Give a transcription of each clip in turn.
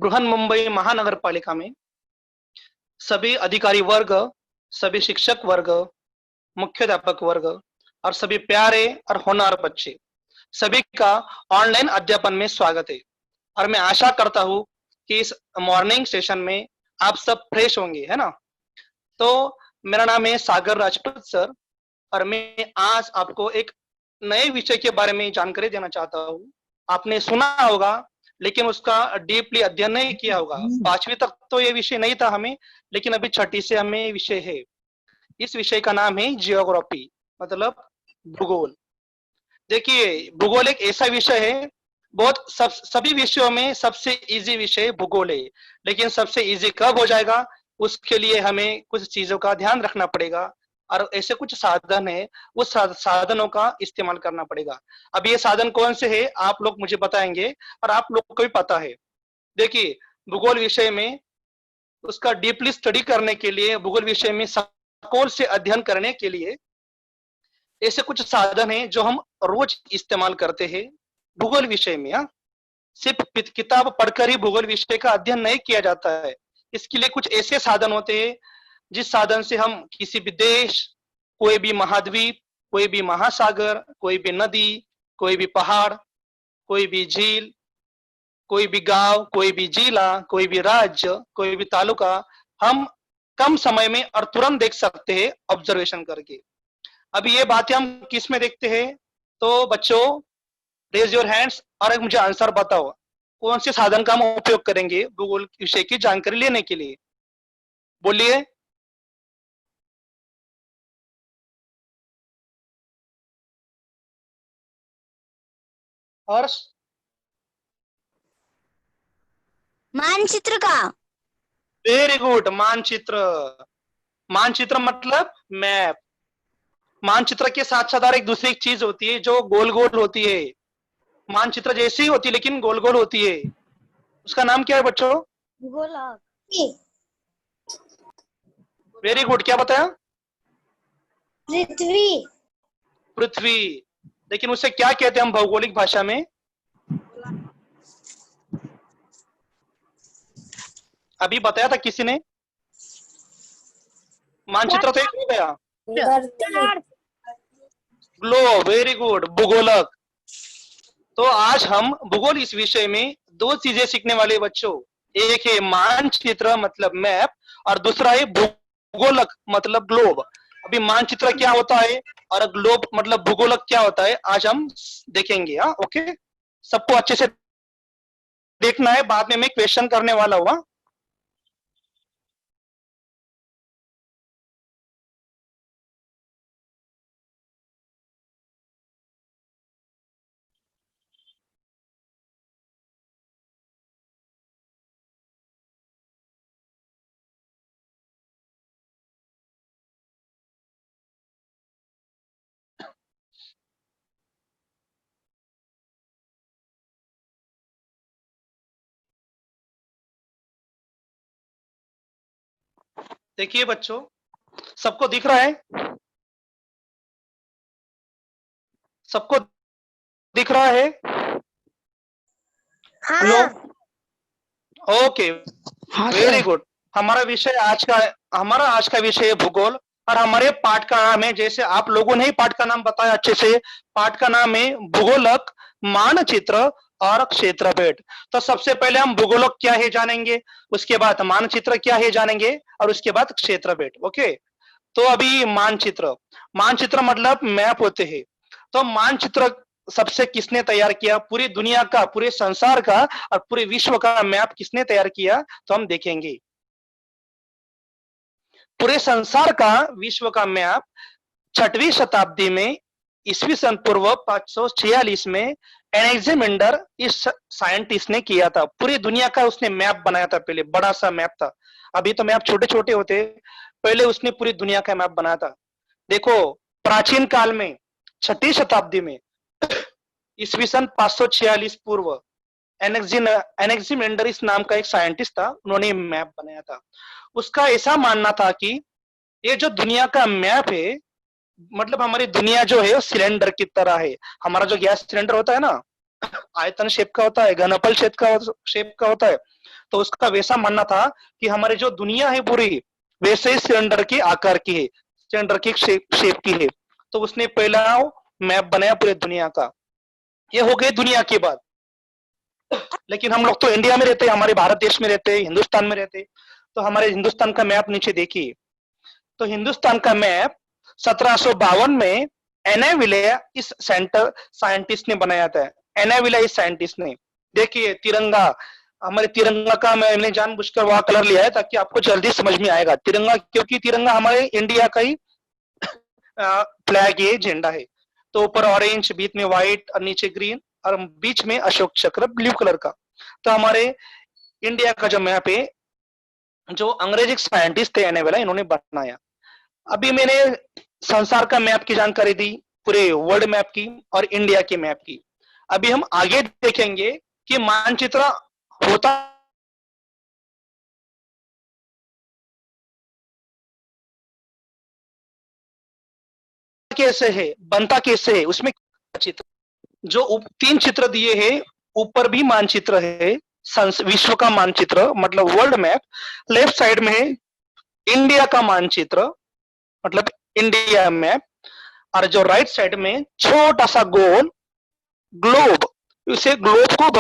बृहन मुंबई महानगर पालिका में सभी अधिकारी वर्ग, सभी शिक्षक वर्ग, मुख्याध्यापक वर्ग और सभी प्यारे और होनहार बच्चे, सभी का ऑनलाइन अध्यापन में स्वागत है। और मैं आशा करता हूँ कि इस मॉर्निंग सेशन में आप सब फ्रेश होंगे, है ना। तो मेरा नाम है सागर राजपूत सर और मैं आज आपको एक नए विषय के बारे में जानकारी देना चाहता हूँ। आपने सुना होगा लेकिन उसका डीपली अध्ययन नहीं किया होगा। 5वीं तक तो ये विषय नहीं था हमें, लेकिन अभी 6ठी से हमें विषय है। इस विषय का नाम है जियोग्राफी, मतलब भूगोल। देखिए, भूगोल एक ऐसा विषय है, बहुत सभी विषयों में सबसे इजी विषय भूगोल है, लेकिन सबसे इजी कब हो जाएगा उसके लिए हमें कुछ चीजों का ध्यान रखना पड़ेगा और ऐसे कुछ साधन है, उस साधनों का इस्तेमाल करना पड़ेगा। अब ये साधन कौन से है आप लोग मुझे बताएंगे और आप लोग को भी पता है। देखिए, भूगोल विषय में उसका डीपली स्टडी करने के लिए, भूगोल विषय में सकोल से अध्ययन करने के लिए ऐसे कुछ साधन हैं जो हम रोज इस्तेमाल करते हैं भूगोल विषय में। सिर्फ किताब पढ़कर ही भूगोल विषय का अध्ययन नहीं किया जाता है। इसके लिए कुछ ऐसे साधन होते हैं जिस साधन से हम किसी भी देश, कोई भी महाद्वीप, कोई भी महासागर, कोई भी नदी, कोई भी पहाड़, कोई भी झील, कोई भी गांव, कोई भी जिला, कोई भी राज्य, कोई भी तालुका हम कम समय में और तुरंत देख सकते हैं ऑब्जर्वेशन करके। अभी ये बातें हम किस में देखते हैं? तो बच्चों रेज योर हैंड्स और एक मुझे आंसर बताओ, कौन से साधन का हम उपयोग करेंगे भूगोल विषय की जानकारी लेने के लिए? बोलिए। हर्ष? मानचित्र का। वेरी गुड, मानचित्र। मानचित्र मतलब मैप। मानचित्र के साथ साथ और एक दूसरी चीज होती है जो गोल गोल होती है। मानचित्र जैसी ही होती है लेकिन गोल गोल होती है, उसका नाम क्या है बच्चों? भूगोलक। वेरी गुड, क्या बताया? पृथ्वी। पृथ्वी। लेकिन उसे क्या कहते हैं हम भौगोलिक भाषा में? अभी बताया था किसी ने? मानचित्र तो एक हो गया। ग्लोब, वेरी गुड, भूगोलक। तो आज हम भूगोल इस विषय में दो चीजें सीखने वाले बच्चों। एक है मानचित्र मतलब मैप और दूसरा है भूगोलक मतलब ग्लोब। अभी मानचित्र क्या होता है और ग्लोब मतलब भूगोलक क्या होता है आज हम देखेंगे। ओके, सबको अच्छे से देखना है, बाद में मैं क्वेश्चन करने वाला हूँ। देखिए बच्चों, सबको दिख रहा है? सबको दिख रहा है? हेलो? Okay, very good. हमारा आज का विषय है भूगोल और हमारे पाठ का नाम है, जैसे आप लोगों ने ही पाठ का नाम बताया अच्छे से, पाठ का नाम है भूगोलक, मानचित्र और क्षेत्रफल। तो सबसे पहले हम भूगोलक क्या है जानेंगे, उसके बाद मानचित्र क्या है जानेंगे और उसके बाद क्षेत्रफल। ओके, तो अभी मानचित्र। मानचित्र मतलब मैप होते हैं। तो मानचित्र सबसे किसने तैयार किया? पूरी दुनिया का, पूरे संसार का और पूरे विश्व का मैप किसने तैयार किया तो हम देखेंगे। पूरे संसार का, विश्व का मैप 6वीं शताब्दी में ईस्वी सन पूर्व 546 में एनेक्सिमेंडर इस साइंटिस्ट ने किया था। पूरी दुनिया का उसने मैप बनाया था। पहले बड़ा सा मैप था, अभी तो मैप छोटे छोटे होते, पहले उसने पूरी दुनिया का मैप बनाया था। देखो, प्राचीन काल में 6ठी शताब्दी में ईस्वी सन 546 पूर्व एनेक्सिमेंडर इस नाम का एक साइंटिस्ट था, उन्होंने मैप बनाया था। उसका ऐसा मानना था कि ये जो दुनिया का मैप है, मतलब हमारी दुनिया जो है सिलेंडर की तरह है। हमारा जो गैस सिलेंडर होता है ना, आयतन शेप का होता है, घनफल शेप का होता है। तो उसका वैसा मानना था कि हमारी जो दुनिया है पूरी वैसे ही सिलेंडर के आकार की है, सिलेंडर की शेप की है। तो उसने पहला मैप बनाया पूरे दुनिया का। ये हो गई दुनिया की बात। लेकिन हम लोग तो इंडिया में रहते हैं, हमारे भारत देश में रहते हैं, हिंदुस्तान में रहते हैं। तो हमारे हिंदुस्तान का मैप नीचे देखिए। तो हिंदुस्तान का मैप 1752 में एनेविले इस सेंटर साइंटिस्ट ने बनाया था। एनेविले इस साइंटिस्ट ने, देखिए तिरंगा, हमारे तिरंगा का मैंने जानबूझकर वहां कलर लिया है ताकि आपको जल्दी समझ में आएगा तिरंगा, क्योंकि तिरंगा हमारे इंडिया का ही फ्लैग, ये झंडा है। तो ऊपर ऑरेंज, बीच में व्हाइट और नीचे ग्रीन, और बीच में अशोक चक्र ब्लू कलर का। तो हमारे इंडिया का जो मैप है, जो अंग्रेजी साइंटिस्ट थे एनेवेला, इन्होंने बनाया। अभी मैंने संसार का मैप की जानकारी दी, पूरे वर्ल्ड मैप की और इंडिया के मैप की। अभी हम आगे देखेंगे कि मानचित्र होता कैसे है, बनता कैसे है, उसमें चित्र जो तीन चित्र दिए हैं, ऊपर भी मानचित्र है, विश्व का मानचित्र मतलब वर्ल्ड मैप। लेफ्ट साइड में है इंडिया का मानचित्र मतलब इंडिया मैप, और जो राइट साइड में छोटा सा गोल ग्लोब, इसे ग्लोब को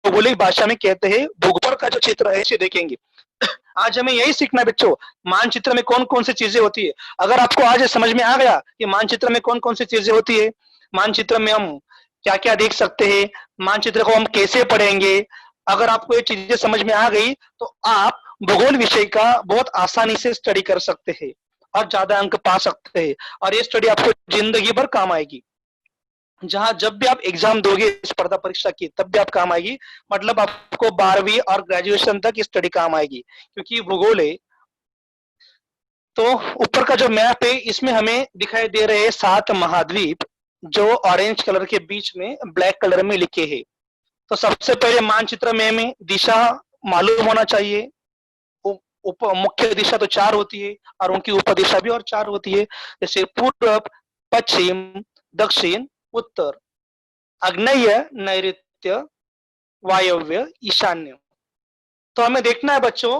भौगोलिक भाषा में कहते हैं भूगोल का जो चित्र है, इसे देखेंगे। आज हमें यही सीखना है बच्चों, मानचित्र में कौन कौन सी चीजें होती है। अगर आपको आज समझ में आ गया कि मानचित्र में कौन कौन सी चीजें होती है, मानचित्र में हम क्या क्या देख सकते हैं, मानचित्र को हम कैसे पढ़ेंगे, अगर आपको ये चीजें समझ में आ गई तो आप भूगोल विषय का बहुत आसानी से स्टडी कर सकते हैं और ज्यादा अंक पा सकते हैं। और ये स्टडी आपको जिंदगी भर काम आएगी। जहां जब भी आप एग्जाम दोगे स्पर्धा परीक्षा की, तब भी आप काम आएगी। मतलब आपको 12वीं और ग्रेजुएशन तक स्टडी काम आएगी, क्योंकि भूगोल है। तो ऊपर का जो मैप है, इसमें हमें दिखाई दे रहे हैं 7 महाद्वीप, जो ऑरेंज कलर के बीच में ब्लैक कलर में लिखे हैं। तो सबसे पहले मानचित्र में हमें दिशा मालूम होना चाहिए। उप मुख्य दिशा तो 4 होती है और उनकी उपदिशा भी और 4 होती है, जैसे पूर्व, पश्चिम, दक्षिण, उत्तर, आग्नेय, नैऋत्य, वायव्य, ईशान्य। तो हमें देखना है बच्चों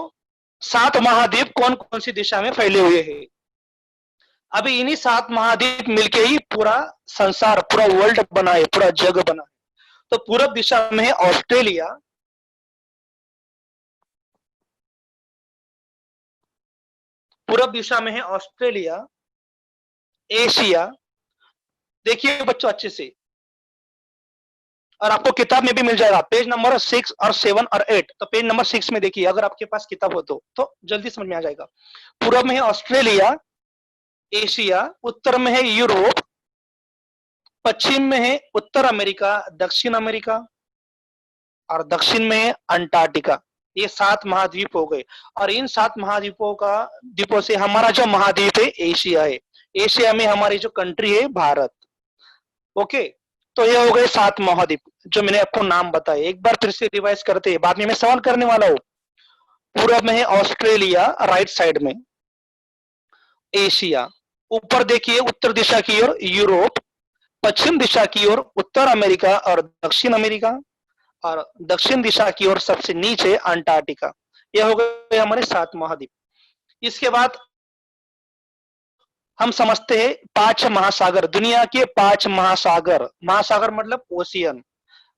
7 महाद्वीप कौन कौन सी दिशा में फैले हुए हैं। अभी इन्हीं 7 महाद्वीप मिलके ही पूरा संसार, पूरा वर्ल्ड बना है, पूरा जग बना है। तो पूरब दिशा में है ऑस्ट्रेलिया, पूरब दिशा में है ऑस्ट्रेलिया, एशिया। देखिए बच्चों अच्छे से, और आपको किताब में भी मिल जाएगा, पेज नंबर 6 और 7 और 8। तो पेज नंबर 6 में देखिए, अगर आपके पास किताब हो तो जल्दी समझ में आ जाएगा। पूरब में है ऑस्ट्रेलिया, एशिया, उत्तर में है यूरोप, पश्चिम में है उत्तर अमेरिका, दक्षिण अमेरिका, और दक्षिण में है अंटार्कटिका। ये 7 महाद्वीप हो गए। और इन 7 द्वीपों से हमारा जो महाद्वीप है एशिया है। एशिया में हमारी जो कंट्री है भारत। ओके, तो ये हो गए 7 महाद्वीप जो मैंने आपको नाम बताए। एक बार फिर से रिवाइज करते हैं, बाद में मैं सवाल करने वाला हूं। पूरब में है ऑस्ट्रेलिया, राइट साइड में एशिया, ऊपर देखिए उत्तर दिशा की ओर यूरोप, पश्चिम दिशा की ओर उत्तर अमेरिका और दक्षिण अमेरिका, और दक्षिण दिशा की ओर सबसे नीचे अंटार्कटिका। यह हो गए हमारे 7 महाद्वीप। इसके बाद हम समझते हैं 5 महासागर, दुनिया के 5 महासागर। महासागर मतलब ओशियन।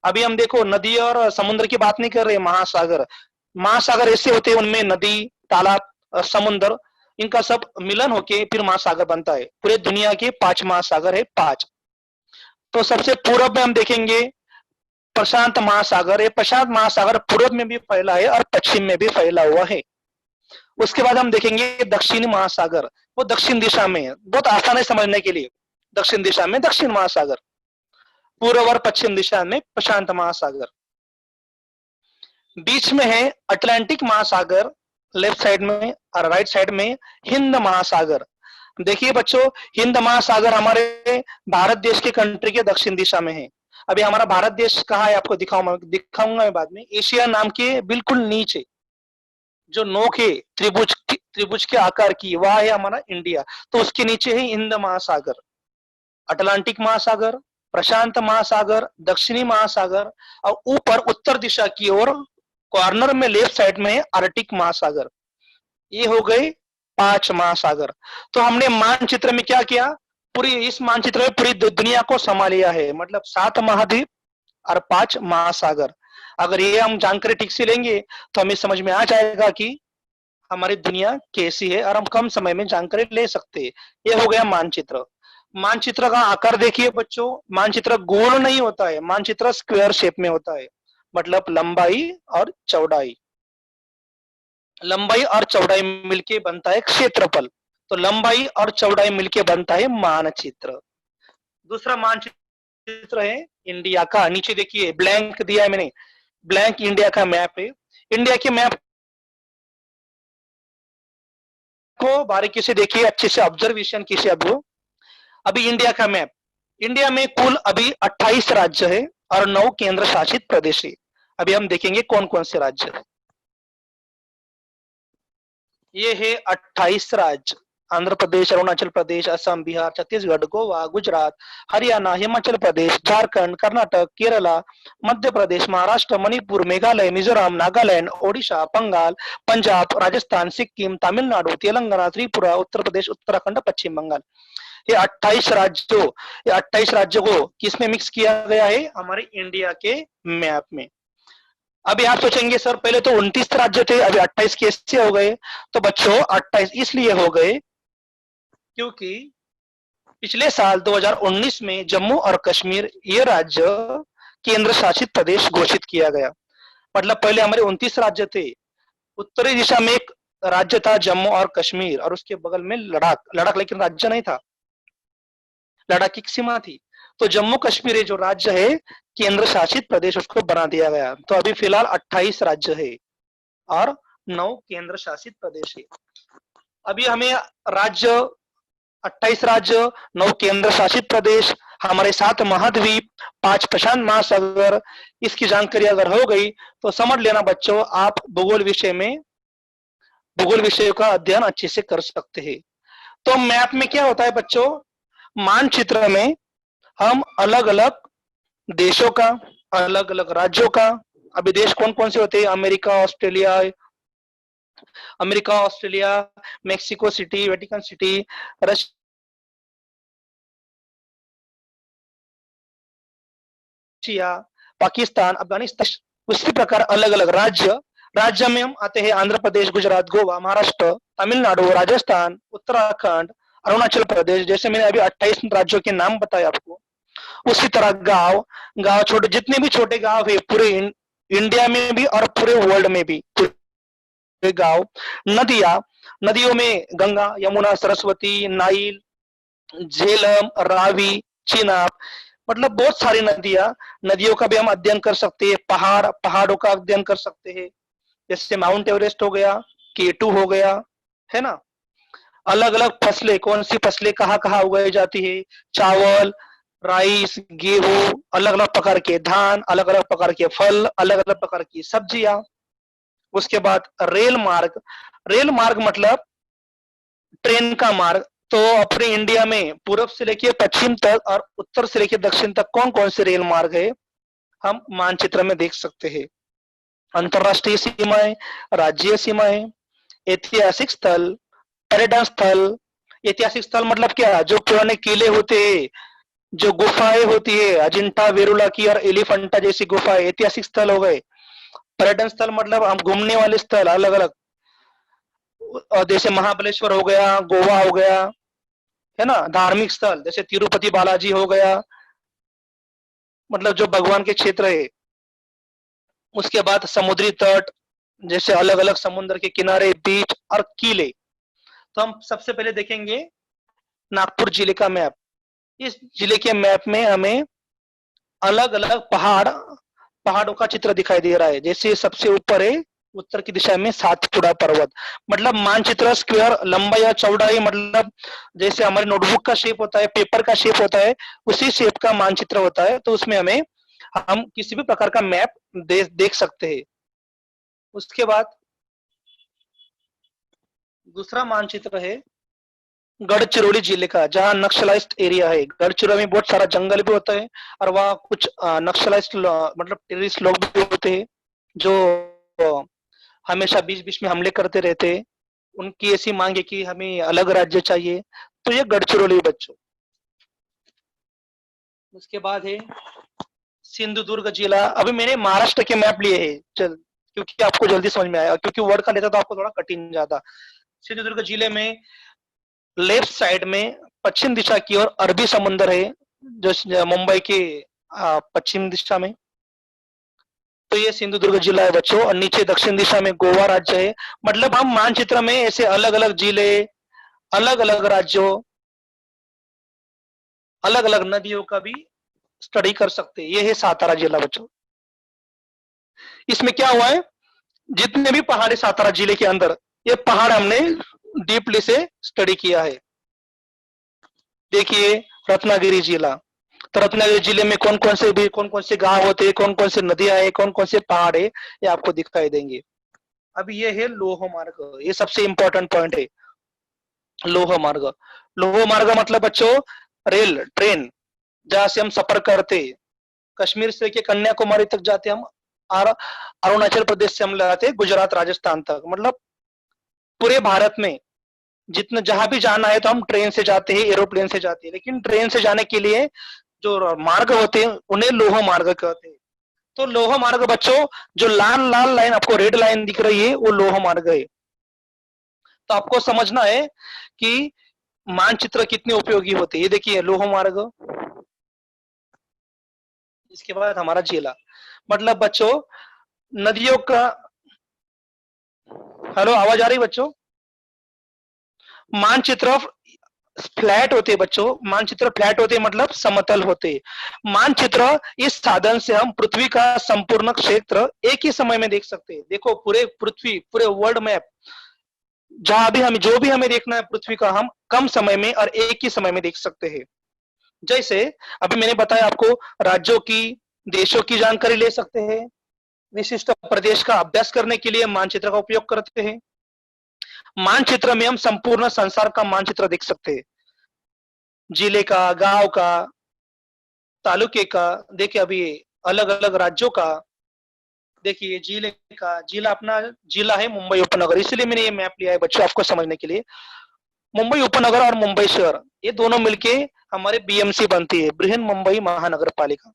अभी हम देखो नदी और समुद्र की बात नहीं कर रहे, महासागर। महासागर ऐसे होते हैं, उनमें नदी, तालाब, समुद्र, इनका सब मिलन होके फिर महासागर बनता है। पूरे दुनिया के 5 महासागर है, 5। तो सबसे पूर्व में हम देखेंगे प्रशांत महासागर है। प्रशांत महासागर पूर्व में भी फैला है और पश्चिम में भी फैला हुआ है। उसके बाद हम देखेंगे दक्षिणी महासागर, वो दक्षिण दिशा में है। बहुत आसान है समझने के लिए, दक्षिण दिशा में दक्षिण महासागर, पूर्व और पश्चिम दिशा में प्रशांत महासागर। बीच में है अटलांटिक महासागर, लेफ्ट साइड में, और राइट साइड में हिंद महासागर। देखिए बच्चों, हिंद महासागर हमारे भारत देश के कंट्री के दक्षिण दिशा में है। अभी हमारा भारत देश कहाँ है आपको दिखाऊंगा मैं बाद में। एशिया नाम के बिल्कुल नीचे जो नोक है त्रिभुज के आकार की, वह है हमारा इंडिया। तो उसके नीचे है हिंद महासागर, अटलांटिक महासागर, प्रशांत महासागर, दक्षिणी महासागर और ऊपर उत्तर दिशा की ओर कॉर्नर में लेफ्ट साइड में आर्कटिक महासागर। ये हो गए 5 महासागर। तो हमने मानचित्र में क्या किया, पूरी इस मानचित्र में पूरी दुनिया को समा लिया है, मतलब 7 महाद्वीप और 5 महासागर। अगर ये हम जानकारी ठीक से लेंगे तो हमें समझ में आ जाएगा कि हमारी दुनिया कैसी है और हम कम समय में जानकारी ले सकते हैं। ये हो गया मानचित्र। मानचित्र का आकार देखिए बच्चों, मानचित्र गोल नहीं होता है, मानचित्र स्क्वायर शेप में होता है, मतलब लंबाई और चौड़ाई, लंबाई और चौड़ाई मिलके बनता है क्षेत्रफल। तो लंबाई और चौड़ाई मिलके बनता है मानचित्र। दूसरा मानचित्र है इंडिया का। नीचे देखिए ब्लैंक दिया है मैंने, ब्लैंक इंडिया का मैप है। इंडिया के मैप को बारीकी से देखिए, अच्छे से ऑब्जर्वेशन कीजिए। अब अभी इंडिया का मैप, इंडिया में कुल अभी 28 राज्य है और 9 केंद्र शासित प्रदेश है। अभी हम देखेंगे कौन कौन से राज्य है। ये है 28 राज्य, आंध्र प्रदेश, अरुणाचल प्रदेश, असम, बिहार, छत्तीसगढ़, गोवा, गुजरात, हरियाणा, हिमाचल प्रदेश, झारखंड, कर्नाटक, केरला, मध्य प्रदेश, महाराष्ट्र, मणिपुर, मेघालय, मिजोरम, नागालैंड, ओडिशा, बंगाल, पंजाब, राजस्थान, सिक्किम, तमिलनाडु, तेलंगाना, त्रिपुरा, उत्तर प्रदेश, उत्तराखंड, पश्चिम बंगाल। ये 28 राज्यों, ये 28 राज्यों को किसमें मिक्स किया गया है, हमारे इंडिया के मैप में। अभी आप सोचेंगे सर पहले तो 29 राज्य थे, अभी 28 कैसे हो गए? तो बच्चों 28 इसलिए हो गए क्योंकि पिछले साल 2019 में जम्मू और कश्मीर ये राज्य केंद्र शासित प्रदेश घोषित किया गया। मतलब पहले हमारे 29 राज्य थे, उत्तरी दिशा में एक राज्य था जम्मू और कश्मीर और उसके बगल में लद्दाख, लद्दाख लेकिन राज्य नहीं था, लद्दाख की सीमा थी। तो जम्मू कश्मीर जो राज्य है केंद्र शासित प्रदेश उसको बना दिया गया। तो अभी फिलहाल 28 राज्य है और 9 केंद्र शासित प्रदेश है। अभी हमें राज्य 28 राज्य, 9 केंद्र शासित प्रदेश, हमारे 7 महाद्वीप, 5 प्रशांत महासागर, इसकी जानकारी अगर हो गई तो समझ लेना बच्चों आप भूगोल विषय में, भूगोल विषय का अध्ययन अच्छे से कर सकते हैं। तो मैप में क्या होता है बच्चों, मानचित्र में हम अलग अलग देशों का, अलग अलग राज्यों का, अभी देश कौन कौन से होते हैं, America, Australia, America, Australia, Mexico city, Vatican city, Russia, Pakistan, Afghanistan, उसी प्रकार अलग अलग राज्य, राज्य में हम आते हैं आंध्र प्रदेश, गुजरात, गोवा, महाराष्ट्र, तमिलनाडु, राजस्थान, उत्तराखंड, अरुणाचल प्रदेश। जैसे मैंने अभी 28 राज्यों के नाम बताए आपको, उसी तरह गांव, गांव छोटे, जितने भी छोटे गांव है पूरे इंडिया में भी और पूरे वर्ल्ड में भी, पूरे गांव, नदियां, नदियों में गंगा, यमुना, सरस्वती, नाइल, झेलम, रावी, चिनाब, मतलब बहुत सारी नदियां, नदियों का भी हम अध्ययन कर सकते हैं। पहाड़, पहाड़ों का अध्ययन कर सकते हैं, जैसे माउंट एवरेस्ट हो गया, K2 हो गया, है ना। अलग अलग फसलें, कौन सी फसलें कहाँ कहाँ उगाई जाती है, चावल, राइस, गेहूं, अलग अलग प्रकार के धान, अलग अलग प्रकार के फल, अलग अलग प्रकार की सब्जियां। उसके बाद रेल मार्ग, रेल मार्ग मतलब ट्रेन का मार्ग। तो अपने इंडिया में पूर्व से लेकर पश्चिम तक और उत्तर से लेकर दक्षिण तक कौन कौन से रेल मार्ग है हम मानचित्र में देख सकते हैं। अंतरराष्ट्रीय सीमाएं, राज्य सीमाएं, ऐतिहासिक स्थल, पर्यटन स्थल। ऐतिहासिक स्थल मतलब क्या, जो पुराने किले होते हैं, जो गुफाएं होती है, अजिंठा, वेरुला की और एलिफेंटा जैसी गुफाएं ऐतिहासिक स्थल हो गए। पर्यटन स्थल मतलब हम घूमने वाले स्थल अलग अलग, जैसे महाबलेश्वर हो गया, गोवा हो गया, है ना। धार्मिक स्थल जैसे तिरुपति बालाजी हो गया, मतलब जो भगवान के क्षेत्र है। उसके बाद समुद्री तट, जैसे अलग अलग समुद्र के किनारे, बीच और किले। तो हम सबसे पहले देखेंगे नागपुर जिले का मैप। इस जिले के मैप में हमें अलग अलग पहाड़, पहाड़ों का चित्र दिखाई दे रहा है। जैसे सबसे ऊपर है उत्तर की दिशा में सातपुड़ा पर्वत, मतलब मानचित्र स्क्वायर, लंबा या चौड़ाई, मतलब जैसे हमारे नोटबुक का शेप होता है, पेपर का शेप होता है, उसी शेप का मानचित्र होता है। तो उसमें हमें, हम किसी भी प्रकार का मैप देख सकते हैं। उसके बाद दूसरा मानचित्र है गढ़चिरौली जिले का, जहाँ नक्सलाइज्ड एरिया है। गढ़चिरौली में बहुत सारा जंगल भी होता है और वहाँ कुछ नक्सलाइज्ड मतलब टेररिस्ट लोग भी होते हैं जो हमेशा बीच बीच में हमले करते रहते हैं। उनकी ऐसी मांग है कि हमें अलग राज्य चाहिए, तो ये गढ़चिरौली बच्चों। उसके बाद है सिंधुदुर्ग जिला। अभी मैंने महाराष्ट्र के मैप लिए हैं, चल क्योंकि आपको जल्दी समझ में आया, क्योंकि वर्ड का लेता तो आपको थोड़ा कठिन जाता। सिंधुदुर्ग जिले में लेफ्ट साइड में पश्चिम दिशा की ओर अरबी समुद्र है, जो मुंबई के पश्चिम दिशा में। तो ये सिंधुदुर्ग जिला है बच्चों, और नीचे दक्षिण दिशा में गोवा राज्य है। मतलब हम मानचित्र में ऐसे अलग अलग जिले, अलग अलग राज्यों, अलग अलग नदियों का भी स्टडी कर सकते हैं। ये है सातारा जिला बच्चों। इसमें क्या हुआ है, जितने भी पहाड़ है सातारा जिले के अंदर, ये पहाड़ हमने डीपली से स्टडी किया है। देखिए रत्नागिरी जिला, तो रत्नागिरी जिले में कौन कौन से गांव होते हैं, कौन कौन से नदियां है, कौन कौन से पहाड़ है, ये आपको दिखाई देंगे। अब ये है लौह मार्ग, ये सबसे इंपॉर्टेंट पॉइंट है। लौह मार्ग, लौह मार्ग मतलब बच्चों रेल ट्रेन, जहां से हम सफर करते, कश्मीर से लेके कन्याकुमारी तक जाते हम, और अरुणाचल प्रदेश से हम जाते गुजरात राजस्थान तक। मतलब पूरे भारत में जितना जहां भी जाना है तो हम ट्रेन से जाते हैं, एरोप्लेन से जाते हैं। लेकिन ट्रेन से जाने के लिए जो मार्ग होते हैं उन्हें लौह मार्ग कहते हैं। तो लौह मार्ग बच्चों, जो लाल लाल लाइन आपको रेड लाइन दिख रही है वो लौह मार्ग है। तो आपको समझना है कि मानचित्र कितने उपयोगी होते हैं। ये देखिए लौह मार्ग, इसके बाद हमारा जिला। मतलब बच्चों नदियों का, हेलो आवाज आ रही बच्चों? मानचित्र फ्लैट होते बच्चों, मानचित्र फ्लैट होते मतलब समतल होते। मानचित्र इस साधन से हम पृथ्वी का संपूर्ण क्षेत्र एक ही समय में देख सकते हैं। देखो पूरे पृथ्वी, पूरे वर्ल्ड मैप, जहां भी हमें जो भी हमें देखना है पृथ्वी का, हम कम समय में और एक ही समय में देख सकते हैं। जैसे अभी मैंने बताया आपको, राज्यों की, देशों की जानकारी ले सकते हैं। विशिष्ट प्रदेश का अभ्यास करने के लिए मानचित्र का उपयोग करते हैं। मानचित्र में हम संपूर्ण संसार का मानचित्र देख सकते हैं, जिले का, गांव का, तालुके का, देखिए अभी अलग अलग राज्यों का। देखिए जिले का, जिला अपना जिला है मुंबई उपनगर, इसलिए मैंने ये मैप लिया है बच्चों आपको समझने के लिए। मुंबई उपनगर और मुंबई शहर, ये दोनों मिलके हमारे बीएमसी बनती है, बृहन मुंबई महानगर पालिका।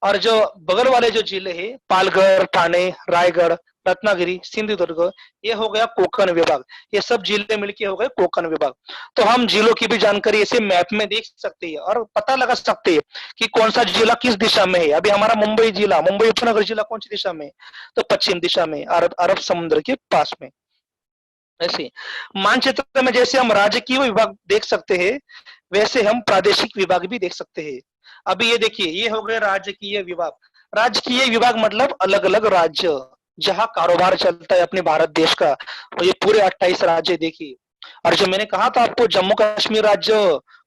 और जो बगल वाले जो जिले हैं, पालघर, ठाणे, रायगढ़, रत्नागिरी, सिंधुदुर्ग, ये हो गया कोंकण विभाग। ये सब जिले मिलके हो गए कोंकण विभाग। तो हम जिलों की भी जानकारी ऐसे मैप में देख सकते हैं और पता लगा सकते हैं कि कौन सा जिला किस दिशा में है। अभी हमारा मुंबई जिला, मुंबई उपनगर जिला कौन सी दिशा में है, तो पश्चिम दिशा में, अरब अरब समुद्र के पास में। ऐसे मानचित्र में जैसे हम राजकीय विभाग देख सकते हैं, वैसे हम प्रादेशिक विभाग भी देख सकते हैं। अभी ये देखिए, ये हो गए राजकीय विभाग। राजकीय विभाग मतलब अलग अलग राज्य जहां कारोबार चलता है अपने भारत देश का। और ये पूरे 28 राज्य देखिए। और जो मैंने कहा था आपको, जम्मू कश्मीर राज्य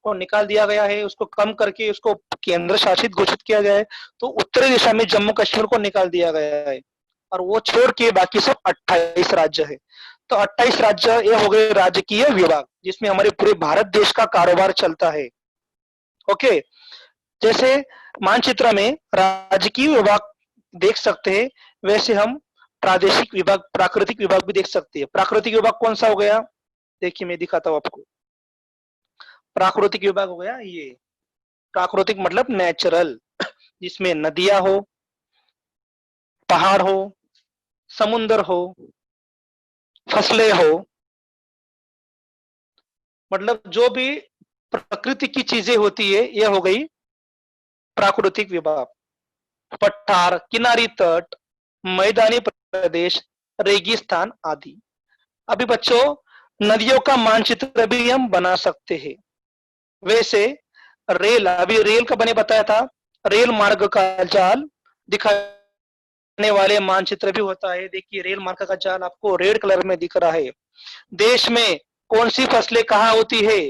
को निकाल दिया गया है, उसको कम करके उसको केंद्र शासित घोषित किया गया है। तो उत्तरी दिशा में जम्मू कश्मीर को निकाल दिया गया है, और वो छोड़ के बाकी सब 28 राज्य है। तो 28 राज्य ये हो गए राजकीय विभाग, जिसमें हमारे पूरे भारत देश का कारोबार चलता है। ओके, जैसे मानचित्र में राजकीय विभाग देख सकते हैं, वैसे हम प्रादेशिक विभाग, प्राकृतिक विभाग भी देख सकते हैं। प्राकृतिक विभाग कौन सा हो गया, देखिए मैं दिखाता हूं आपको। प्राकृतिक विभाग हो गया ये, प्राकृतिक मतलब नेचुरल, जिसमें नदियां हो, पहाड़ हो, समुंदर हो, फसलें हो, मतलब जो भी प्रकृति की चीजें होती है, ये हो गई प्राकृतिक विभाग। पठार, किनारी तट, मैदानी प्रदेश, रेगिस्तान आदि। अभी बच्चों नदियों का मानचित्र भी हम बना सकते हैं। वैसे रेल, अभी रेल का मैंने बताया था, रेल मार्ग का जाल दिखाने वाले मानचित्र भी होता है। देखिए रेल मार्ग का जाल आपको रेड कलर में दिख रहा है। देश में कौन सी फसलें कहाँ होती है,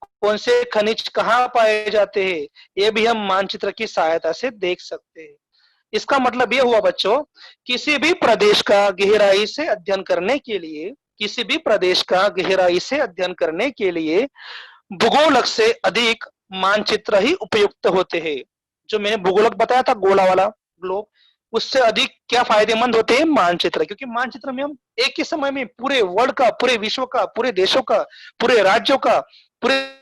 कौन से खनिज कहाँ पाए जाते हैं, ये भी हम मानचित्र की सहायता से देख सकते हैं। इसका मतलब ये हुआ बच्चों, किसी भी प्रदेश का गहराई से अध्ययन करने के लिए, किसी भी प्रदेश का गहराई से अध्ययन करने के लिए भूगोलक से अधिक मानचित्र ही उपयुक्त होते हैं। जो मैंने भूगोलक बताया था, गोला वाला ग्लोब, उससे अधिक क्या फायदेमंद होते हैं? मानचित्र। क्योंकि मानचित्र में हम एक ही समय में पूरे वर्ल्ड का, पूरे विश्व का, पूरे देशों का, पूरे राज्यों का, पूरे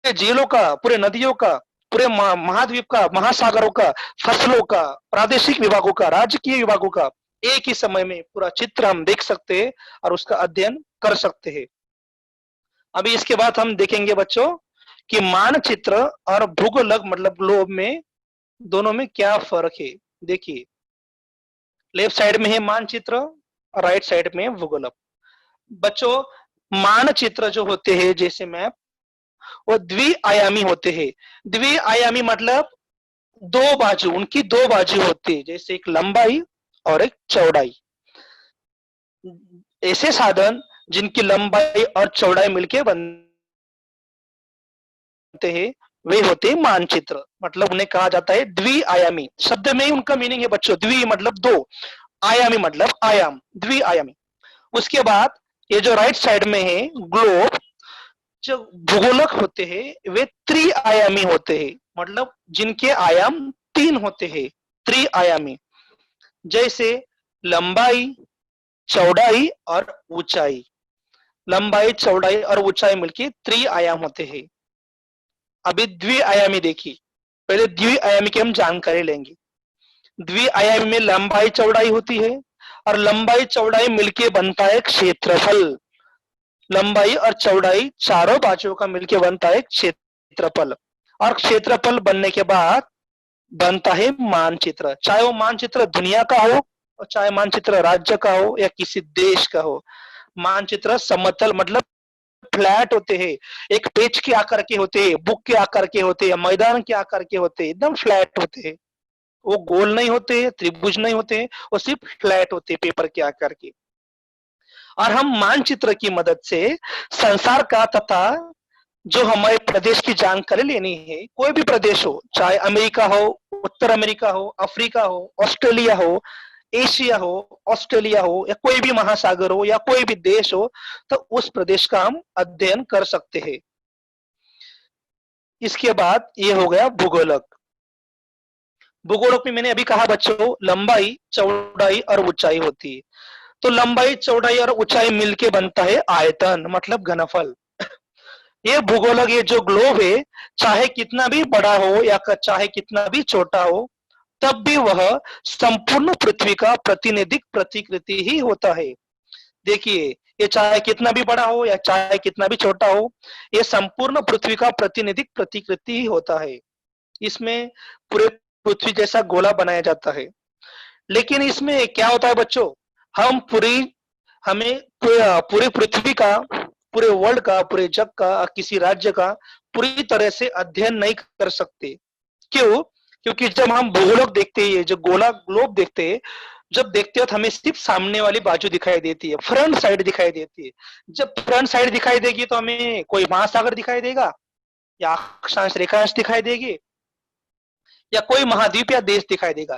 झीलों का, पूरे नदियों का, पूरे महाद्वीप का, महासागरों का, फसलों का, प्रादेशिक विभागों का, राजकीय विभागों का एक ही समय में पूरा चित्र हम देख सकते हैं और उसका अध्ययन कर सकते हैं। अभी इसके बाद हम देखेंगे बच्चों कि मानचित्र और भूगोलक मतलब ग्लोब में दोनों में क्या फर्क है। देखिए, लेफ्ट साइड में है मानचित्र और राइट साइड में है भूगोलक। बच्चों, मानचित्र जो होते हैं जैसे मैप, वो द्विआयामी होते हैं। द्विआयामी मतलब दो बाजू, उनकी दो बाजू होती है, जैसे एक लंबाई और एक चौड़ाई। ऐसे साधन जिनकी लंबाई और चौड़ाई मिलके बनते हैं वे होते हैं मानचित्र। मतलब उन्हें कहा जाता है द्विआयामी। शब्द में ही उनका मीनिंग है बच्चों, द्वि मतलब दो, आयामी मतलब आयाम, द्विआयामी। उसके बाद ये जो राइट साइड में है ग्लोब, जो भूगोलक होते हैं वे त्रिआयामी होते हैं, मतलब जिनके आयाम तीन होते हैं, त्रिआयामी। जैसे लंबाई, चौड़ाई और ऊंचाई। लंबाई, चौड़ाई और ऊंचाई मिलके त्रिआयाम होते हैं। अभी द्विआयामी देखिए, पहले द्विआयामी की हम जानकारी लेंगे। द्विआयामी में लंबाई चौड़ाई होती है और लंबाई चौड़ाई मिलके बनता है क्षेत्रफल। लंबाई और चौड़ाई चारों बाजुओं का मिलके बनता है क्षेत्रफल, और क्षेत्रफल बनने के बाद बनता है मानचित्र। चाहे वो मानचित्र दुनिया का हो और चाहे मानचित्र राज्य का हो या किसी देश का हो। मानचित्र समतल मतलब फ्लैट होते हैं, एक पेज के आकार के होते हैं, बुक के आकार के होते हैं, मैदान के आकार के होते हैं, एकदम फ्लैट होते हैं। वो गोल नहीं होते, त्रिभुज नहीं होते, वो सिर्फ फ्लैट होते, पेपर के आकार के। और हम मानचित्र की मदद से संसार का तथा जो हमारे प्रदेश की जानकारी लेनी है, कोई भी प्रदेश हो, चाहे अमेरिका हो, उत्तर अमेरिका हो, अफ्रीका हो, ऑस्ट्रेलिया हो, एशिया हो, ऑस्ट्रेलिया हो, या कोई भी महासागर हो या कोई भी देश हो, तो उस प्रदेश का हम अध्ययन कर सकते हैं। इसके बाद ये हो गया भूगोलक। भूगोलक में मैंने अभी कहा बच्चों, लंबाई, चौड़ाई और ऊंचाई होती है। तो लंबाई, चौड़ाई और ऊंचाई मिलके बनता है आयतन, मतलब घनफल। ये भूगोलक, ये जो ग्लोब है, चाहे कितना भी बड़ा हो या चाहे कितना भी छोटा हो, तब भी वह संपूर्ण पृथ्वी का प्रतिनिधिक प्रतिकृति ही होता है। देखिए, ये चाहे कितना भी बड़ा हो या चाहे कितना भी छोटा हो, ये संपूर्ण पृथ्वी का प्रतिनिधिक प्रतिकृति ही होता है। इसमें पूरे पृथ्वी जैसा गोला बनाया जाता है। लेकिन इसमें क्या होता है बच्चों, हम हमें पूरे पृथ्वी का, पूरे वर्ल्ड का, पूरे जग का, किसी राज्य का पूरी तरह से अध्ययन नहीं कर सकते। क्यों? क्योंकि जब हम भूगोलक देखते हैं, जो गोला ग्लोब देखते हैं, जब देखते हो तो हमें सिर्फ सामने वाली बाजू दिखाई देती है, फ्रंट साइड दिखाई देती है। जब फ्रंट साइड दिखाई देगी तो हमें कोई महासागर दिखाई देगा, या अक्षांश रेखांश दिखाई देगी, या कोई महाद्वीप या देश दिखाई देगा।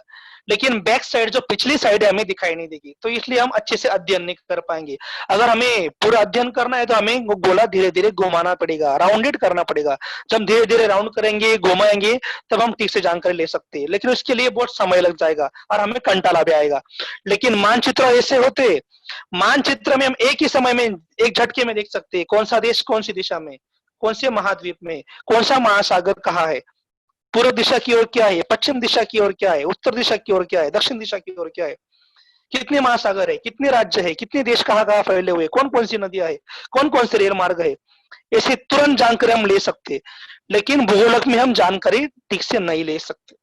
लेकिन बैक साइड, जो पिछली साइड है, हमें दिखाई नहीं देगी। तो इसलिए हम अच्छे से अध्ययन नहीं कर पाएंगे। अगर हमें पूरा अध्ययन करना है तो हमें वो गोला धीरे धीरे घुमाना पड़ेगा, राउंडेड करना पड़ेगा। जब हम धीरे धीरे राउंड करेंगे, घुमाएंगे, तब हम ठीक से जानकारी ले सकते हैं। लेकिन उसके लिए बहुत समय लग जाएगा और हमें कंटाला भी आएगा। लेकिन मानचित्र ऐसे होते, मानचित्र में हम एक ही समय में, एक झटके में देख सकते हैं कौन सा देश कौन सी दिशा में, कौन से महाद्वीप में, कौन सा महासागर कहाँ है, पूर्व दिशा की ओर क्या है, पश्चिम दिशा की ओर क्या है, उत्तर दिशा की ओर क्या है, दक्षिण दिशा की ओर क्या है, कितने महासागर है, कितने राज्य है, कितने देश कहाँ कहाँ फैले हुए, कौन कौन सी नदियां है, कौन कौन से रेल मार्ग है, ऐसे तुरंत जानकारी हम ले सकते। लेकिन भूगोलक में हम जानकारी ठीक से नहीं ले सकते।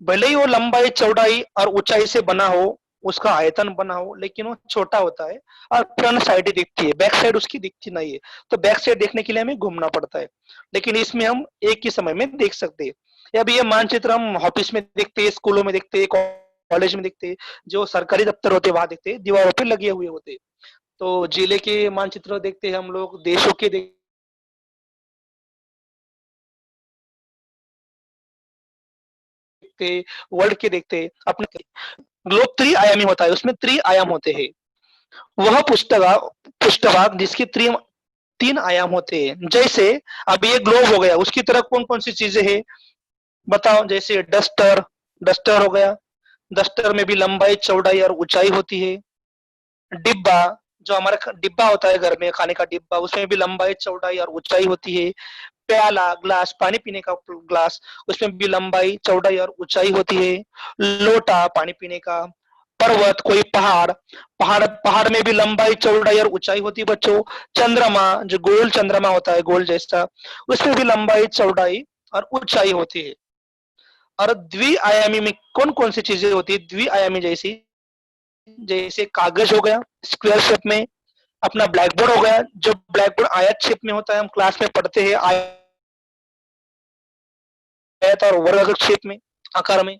भले ही वो लंबाई, चौड़ाई और ऊंचाई से बना हो, उसका आयतन बना हो, लेकिन वो छोटा होता है और फ्रंट साइड ही दिखती है, बैक साइड उसकी दिखती नहीं है। तो बैक साइड देखने के लिए हमें घूमना पड़ता है। लेकिन इसमें हम एक ही समय में देख सकते हैं। या भी ये मानचित्र हम ऑफिस में देखते हैं, स्कूलों में देखते हैं, कॉलेज में देखते हैं, जो सरकारी दफ्तर होते हैं वहां देखते हैं, दीवारों पे लगे हुए होते हैं। तो जिले के मानचित्र देखते हैं हम लोग, देशों के देखते, वर्ल्ड के देखते, अपने ग्लोब त्रिआयामी होता है, उसमें त्रिआयाम होते हैं। वह पुस्तक पृष्ठभाग जिसकी 3 आयाम होते हैं। जैसे अब ये ग्लोब हो गया, उसकी तरह कौन कौन सी चीजें हैं बताओ? जैसे डस्टर, डस्टर हो गया, डस्टर में भी लंबाई चौड़ाई और ऊंचाई होती है। डिब्बा, जो हमारा डिब्बा होता है घर में खाने का डिब्बा, उसमें भी लंबाई चौड़ाई और ऊंचाई होती है। प्याला, ग्लास, पानी पीने का ग्लास, उसमें भी लंबाई चौड़ाई और ऊंचाई होती है। लोटा, पानी पीने का। पर्वत, कोई पहाड़, पहाड़ पहाड़ में भी लंबाई चौड़ाई और ऊंचाई होती है बच्चों। चंद्रमा, जो गोल चंद्रमा होता है गोल जैसा, उसमें भी लंबाई चौड़ाई और ऊंचाई होती है। और द्विआयामी में कौन कौन सी चीजें होती है द्विआयामी जैसी? जैसे कागज हो गया स्क्वायर शेप में, अपना ब्लैक बोर्ड हो गया, जो ब्लैक बोर्ड आयत शेप में होता है, हम क्लास में पढ़ते हैं आयत और वर्ग शेप में, आकार में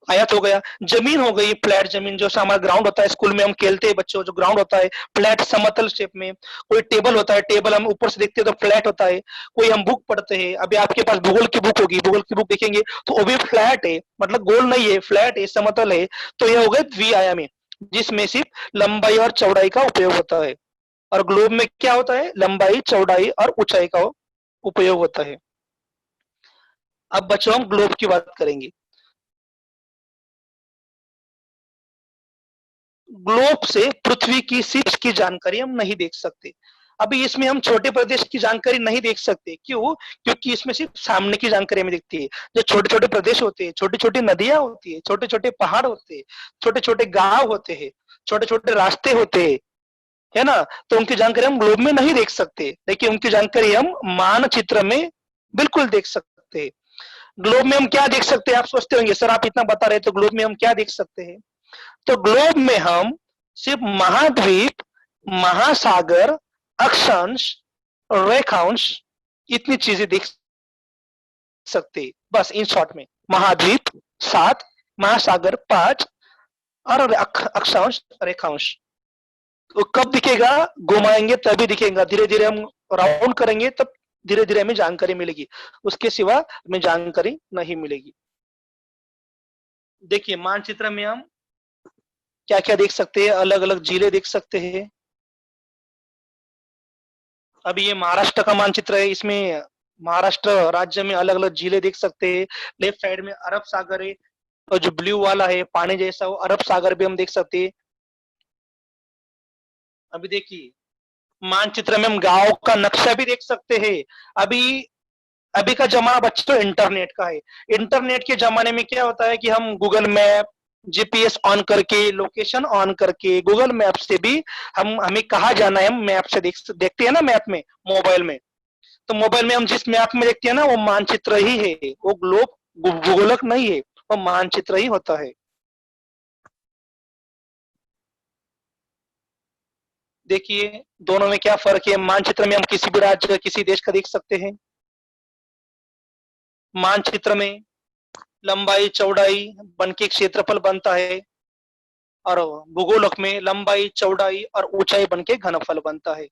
आयत हो गया। जमीन हो गई फ्लैट जमीन, जो हमारा ग्राउंड होता है, स्कूल में हम खेलते हैं बच्चों, जो ग्राउंड होता है फ्लैट समतल शेप में। कोई टेबल होता है, टेबल हम ऊपर से देखते हैं तो फ्लैट होता है। कोई हम बुक पढ़ते हैं, अभी आपके पास भूगोल की बुक होगी, भूगोल की बुक देखेंगे तो वो भी फ्लैट है, मतलब गोल नहीं है, फ्लैट है, समतल है। तो ये हो गए द्विआयामी, जिसमें सिर्फ लंबाई और चौड़ाई का उपयोग होता है। और ग्लोब में क्या होता है? लंबाई चौड़ाई और ऊंचाई का उपयोग होता है। अब बच्चों हम ग्लोब की बात करेंगे। ग्लोब से पृथ्वी की शीर्ष की जानकारी हम नहीं देख सकते। अभी इसमें हम छोटे प्रदेश की जानकारी नहीं देख सकते, क्यों? क्योंकि इसमें सिर्फ सामने की जानकारी हमें दिखती है। जो छोटे छोटे प्रदेश होते हैं, छोटी छोटी नदियां होती है, छोटे छोटे पहाड़ होते हैं, छोटे छोटे गांव होते हैं, छोटे छोटे रास्ते होते हैं, है ना? तो उनकी जानकारी हम ग्लोब में नहीं देख सकते, लेकिन उनकी जानकारी हम मानचित्र में बिल्कुल देख सकते हैं। ग्लोब में हम क्या देख सकते हैं? आप सोचते होंगे सर आप इतना बता रहे तो ग्लोब में हम क्या देख सकते हैं? तो ग्लोब में हम सिर्फ महाद्वीप, महासागर, अक्षांश, रेखांश, इतनी चीजें देख सकते हैं। बस इन शॉर्ट में महाद्वीप 7, महासागर 5 और अक्षांश रेखांश। तो कब दिखेगा? घुमाएंगे तभी दिखेगा, धीरे धीरे हम राउंड करेंगे तब धीरे धीरे हमें जानकारी मिलेगी, उसके सिवा हमें जानकारी नहीं मिलेगी। देखिए मानचित्र में हम क्या क्या देख सकते हैं? अलग अलग जिले देख सकते हैं। अभी ये महाराष्ट्र का मानचित्र है, इसमें महाराष्ट्र राज्य में अलग अलग जिले देख सकते हैं। लेफ्ट साइड में अरब सागर है, और जो ब्लू वाला है पानी जैसा, वो अरब सागर भी हम देख सकते हैं। अभी देखिए मानचित्र में हम गांव का नक्शा भी देख सकते हैं। अभी अभी का जमाना बच्चों इंटरनेट का है। इंटरनेट के जमाने में क्या होता है कि हम गूगल मैप, जीपीएस ऑन करके, लोकेशन ऑन करके, गूगल मैप से भी हमें कहाँ जाना है हम मैप से देखते हैं ना, मैप में मोबाइल में। तो मोबाइल में हम जिस मैप में देखते हैं ना, वो मानचित्र ही है, वो ग्लोब भूगोलक नहीं है, वो मानचित्र ही होता है। देखिए दोनों में क्या फर्क है? मानचित्र में हम किसी भी राज्य किसी देश का देख सकते हैं। मानचित्र में लंबाई चौड़ाई बन के क्षेत्रफल बनता है, और भूगोलक में लंबाई चौड़ाई और ऊंचाई बन के घनफल बनता है।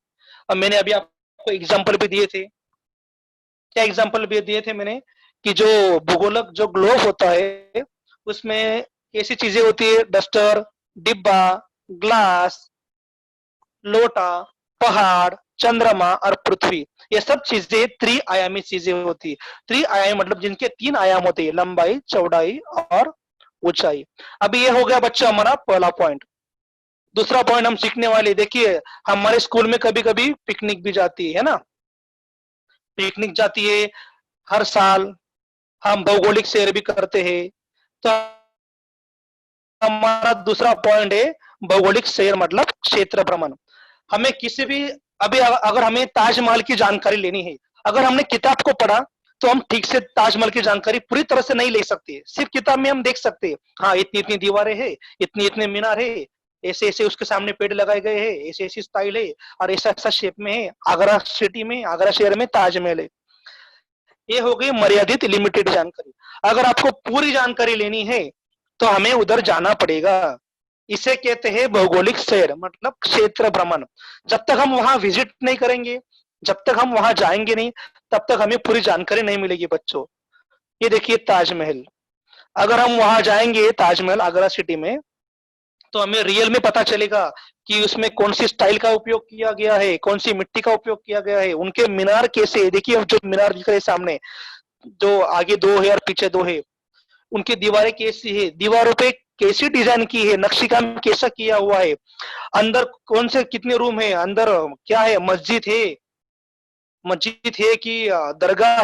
अब मैंने अभी आपको एग्जाम्पल भी दिए थे। क्या एग्जाम्पल भी दिए थे मैंने? कि जो भूगोलक जो ग्लोब होता है उसमें कैसी चीजें होती है? डस्टर, डिब्बा, ग्लास, लोटा, पहाड़, चंद्रमा और पृथ्वी, ये सब चीजें त्रिआयामी चीजें होती है। त्रिआयामी मतलब जिनके 3 आयाम होते हैं, लंबाई चौड़ाई और ऊंचाई। अभी ये हो गया बच्चा हमारा पहला पॉइंट। दूसरा पॉइंट हम सीखने वाले, देखिए हमारे स्कूल में कभी कभी पिकनिक भी जाती है ना, पिकनिक जाती है हर साल। हम भौगोलिक सैर भी करते हैं। तो हमारा दूसरा पॉइंट है भौगोलिक सैर मतलब क्षेत्र भ्रमण। हमें किसी भी, अभी अगर हमें ताजमहल की जानकारी लेनी है, अगर हमने किताब को पढ़ा तो हम ठीक से ताजमहल की जानकारी पूरी तरह से नहीं ले सकते। सिर्फ किताब में हम देख सकते हैं, हाँ इतनी इतनी दीवारें हैं, इतने इतने मीनार है, ऐसे ऐसे उसके सामने पेड़ लगाए गए हैं, ऐसे ऐसी स्टाइल है, और ऐसा ऐसा शेप में है। आगरा सिटी में, आगरा शहर में ताजमहल है। ये हो गई मर्यादित लिमिटेड जानकारी। अगर आपको पूरी जानकारी लेनी है तो हमें उधर जाना पड़ेगा। इसे कहते हैं भौगोलिक सैर मतलब क्षेत्र भ्रमण। जब तक हम वहां विजिट नहीं करेंगे, जब तक हम वहां जाएंगे नहीं, तब तक हमें पूरी जानकारी नहीं मिलेगी बच्चों। ये देखिए ताजमहल, अगर हम वहां जाएंगे ताजमहल आगरा सिटी में, तो हमें रियल में पता चलेगा कि उसमें कौन सी स्टाइल का उपयोग किया गया है, कौन सी मिट्टी का उपयोग किया गया है, उनके मीनार कैसे, देखिए जो मीनार दिख रहे हैं सामने, जो आगे दो है और पीछे दो है, उनकी दीवारें कैसी है, दीवारों पे कैसी डिजाइन की है, नक्शीकाम कैसा किया हुआ है, अंदर कौन से कितने रूम है, अंदर क्या है, मस्जिद है कि दरगाह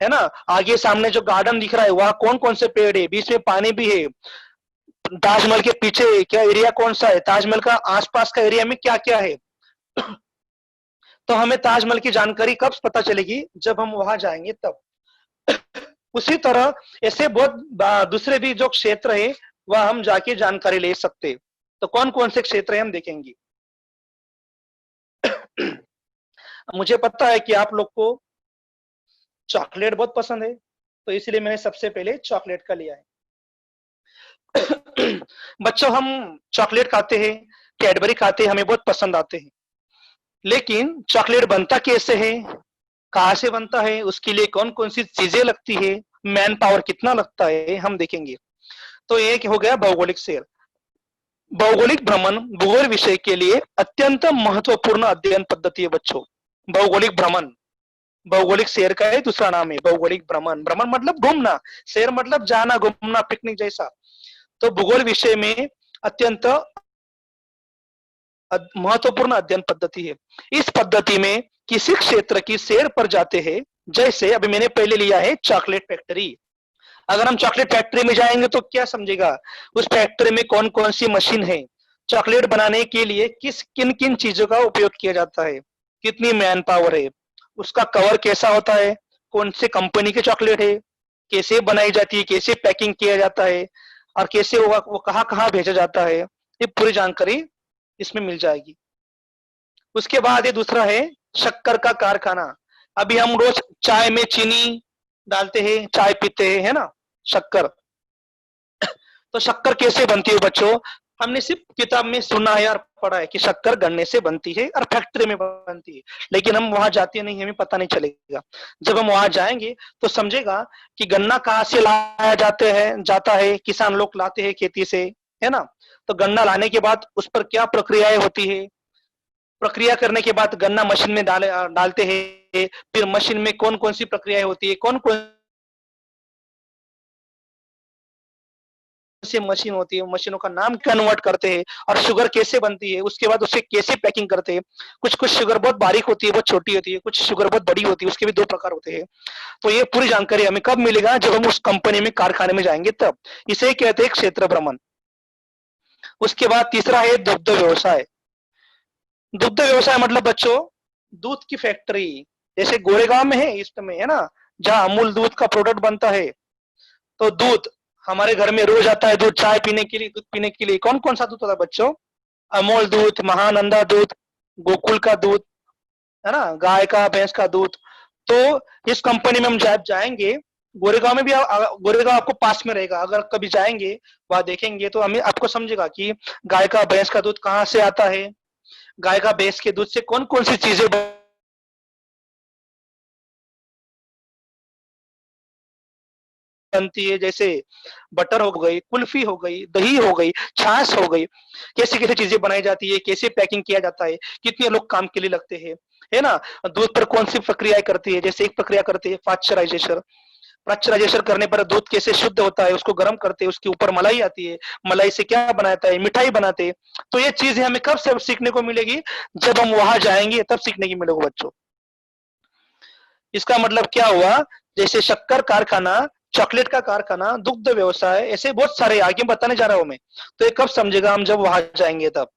है ना, आगे सामने जो गार्डन दिख रहा है वहां कौन कौन से पेड़ है, बीच में पानी भी है, ताजमहल के पीछे क्या एरिया कौन सा है, ताजमहल का आसपास का एरिया में क्या क्या है। तो हमें ताजमहल की जानकारी कब पता चलेगी, जब हम वहां जाएंगे तब। उसी तरह ऐसे बहुत दूसरे भी जो क्षेत्र है वह हम जाके जानकारी ले सकते। तो कौन कौन से क्षेत्र है हम देखेंगे। मुझे पता है कि आप लोग को चॉकलेट बहुत पसंद है, तो इसलिए मैंने सबसे पहले चॉकलेट का लिया है। बच्चों, हम चॉकलेट खाते हैं, कैडबरी खाते हैं, हमें बहुत पसंद आते हैं, लेकिन चॉकलेट बनता कैसे है, कहाँ से बनता है, उसके लिए कौन कौन सी चीजें लगती है, मैन पावर कितना लगता है, हम देखेंगे। तो ये हो गया भौगोलिक शेर। भौगोलिक भ्रमण भूगोल विषय के लिए अत्यंत महत्वपूर्ण अध्ययन पद्धति है बच्चों। भौगोलिक भ्रमण, भौगोलिक सैर का है दूसरा नाम है भौगोलिक भ्रमण। भ्रमण मतलब घूमना, सैर मतलब जाना, घूमना, पिकनिक जैसा। तो भूगोल विषय में अत्यंत महत्वपूर्ण अध्ययन पद्धति है। इस पद्धति में किसी क्षेत्र की सैर पर जाते हैं, जैसे अभी मैंने पहले लिया है चॉकलेट फैक्ट्री। अगर हम चॉकलेट फैक्ट्री में जाएंगे तो क्या समझेगा, उस फैक्ट्री में कौन कौन सी मशीन है, चॉकलेट बनाने के लिए किस किन किन चीजों का उपयोग किया जाता है, कितनी मैन पावर है, उसका कवर कैसा होता है, कौन से कंपनी के चॉकलेट है, कैसे बनाई जाती है, कैसे पैकिंग किया जाता है, और कैसे वो कहाँ कहाँ भेजा जाता है, ये पूरी जानकारी इसमें मिल जाएगी। उसके बाद ये दूसरा है शक्कर का कारखाना। अभी हम रोज चाय में चीनी डालते हैं, चाय पीते हैं, है ना, शक्कर। तो शक्कर कैसे बनती है बच्चों, हमने सिर्फ किताब में सुना है और पढ़ा है कि शक्कर गन्ने से बनती है और फैक्ट्री में बनती है, लेकिन हम वहां जाते नहीं, हमें पता नहीं चलेगा। जब हम वहां जाएंगे तो समझेगा कि गन्ना कहाँ से लाया जाता है, किसान लोग लाते हैं खेती से, है ना। तो गन्ना लाने के बाद उस पर क्या प्रक्रियाएं होती है, प्रक्रिया करने के बाद गन्ना मशीन में डालते हैं, फिर मशीन में कौन कौन सी प्रक्रियाएं होती है, कौन कौन सी मशीन होती है, मशीनों का नाम कन्वर्ट करते हैं, और शुगर कैसे बनती है, उसके बाद उसे कैसे पैकिंग करते हैं। कुछ कुछ शुगर बहुत बारीक होती है, बहुत छोटी होती है, कुछ शुगर बहुत बड़ी होती है, उसके भी दो प्रकार होते हैं। तो ये पूरी जानकारी हमें कब मिलेगा, जब हम उस कंपनी में, कारखाने में जाएंगे तब। इसे कहते हैं क्षेत्र भ्रमण। उसके बाद तीसरा है दुग्ध व्यवसाय। दुग्ध व्यवसाय मतलब बच्चों दूध की फैक्ट्री, जैसे गोरेगांव में है इस समय, है ना, जहाँ अमूल दूध का प्रोडक्ट बनता है। तो दूध हमारे घर में रोज आता है, दूध चाय पीने के लिए, दूध पीने के लिए कौन कौन सा दूध होता है बच्चों, अमूल दूध, महानंदा दूध, गोकुल का दूध, है ना, गाय का, भैंस का दूध। तो इस कंपनी में हम जब जाएंगे, गोरेगांव में भी गोरेगांव आपको पास में रहेगा, अगर कभी जाएंगे वहां देखेंगे तो हमें आपको समझेगा कि गाय का, भैंस का दूध कहाँ से आता है, गाय का, भैंस के दूध से कौन कौन सी चीजें बनती है, जैसे बटर हो गई, कुल्फी हो गई, दही हो गई, छाछ हो गई, कैसे कैसे चीजें बनाई जाती है, कैसे पैकिंग किया जाता है, कितने लोग काम के लिए लगते हैं, है ना। दूध पर कौन सी प्रक्रियाएं करती है, जैसे एक प्रक्रिया करती है पाश्चराइजेशन। पाश्चराइजेशन करने पर दूध कैसे शुद्ध होता है, उसको गर्म करते हैं, उसके ऊपर मलाई आती है, मलाई से क्या बनाता है, मिठाई बनाते हैं। तो ये चीजें हमें कब से सीखने को मिलेगी, जब हम वहां जाएंगे तब सीखने की मिलेगा बच्चों। इसका मतलब क्या हुआ, जैसे शक्कर कारखाना, चॉकलेट का कारखाना, दुग्ध व्यवसाय, ऐसे बहुत सारे आगे बताने जा रहा हूं मैं। तो ये कब समझेगा हम, जब वहां जाएंगे तब।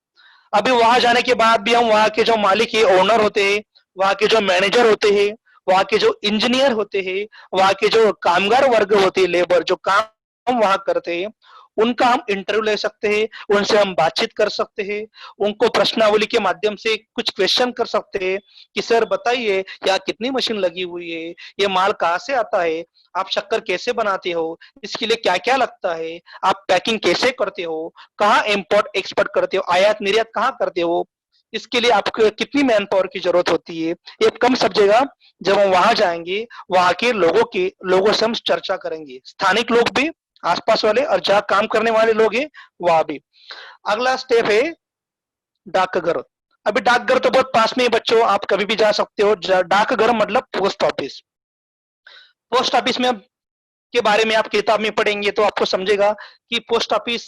अभी वहां जाने के बाद भी हम वहां के जो मालिक है, ओनर होते हैं, वहां के जो मैनेजर होते हैं, वहां के जो इंजीनियर होते हैं, वहां के जो कामगार वर्ग होते हैं, लेबर जो काम वहां करते हैं, उनका हम इंटरव्यू ले सकते हैं, उनसे हम बातचीत कर सकते हैं, उनको प्रश्नावली के माध्यम से कुछ क्वेश्चन कर सकते हैं कि सर बताइए यहाँ कितनी मशीन लगी हुई है, ये माल कहाँ से आता है, आप शक्कर कैसे बनाते हो, इसके लिए क्या क्या लगता है, आप पैकिंग कैसे करते हो, कहाँ इम्पोर्ट एक्सपोर्ट करते हो, आयात निर्यात कहाँ करते हो, इसके लिए आपको कितनी मैन पावर की जरूरत होती है, ये कम समझेगा जब हम वहां जाएंगे, वहां के लोगों से हम चर्चा करेंगे, स्थानिक लोग भी आसपास वाले, और जहाँ काम करने वाले लोग हैं वहां भी। अगला स्टेप है डाकघर। अभी डाकघर तो बहुत पास में है बच्चों, आप कभी भी जा सकते हो। डाकघर मतलब पोस्ट ऑफिस। पोस्ट ऑफिस में के बारे में आप किताब में पढ़ेंगे तो आपको समझेगा कि पोस्ट ऑफिस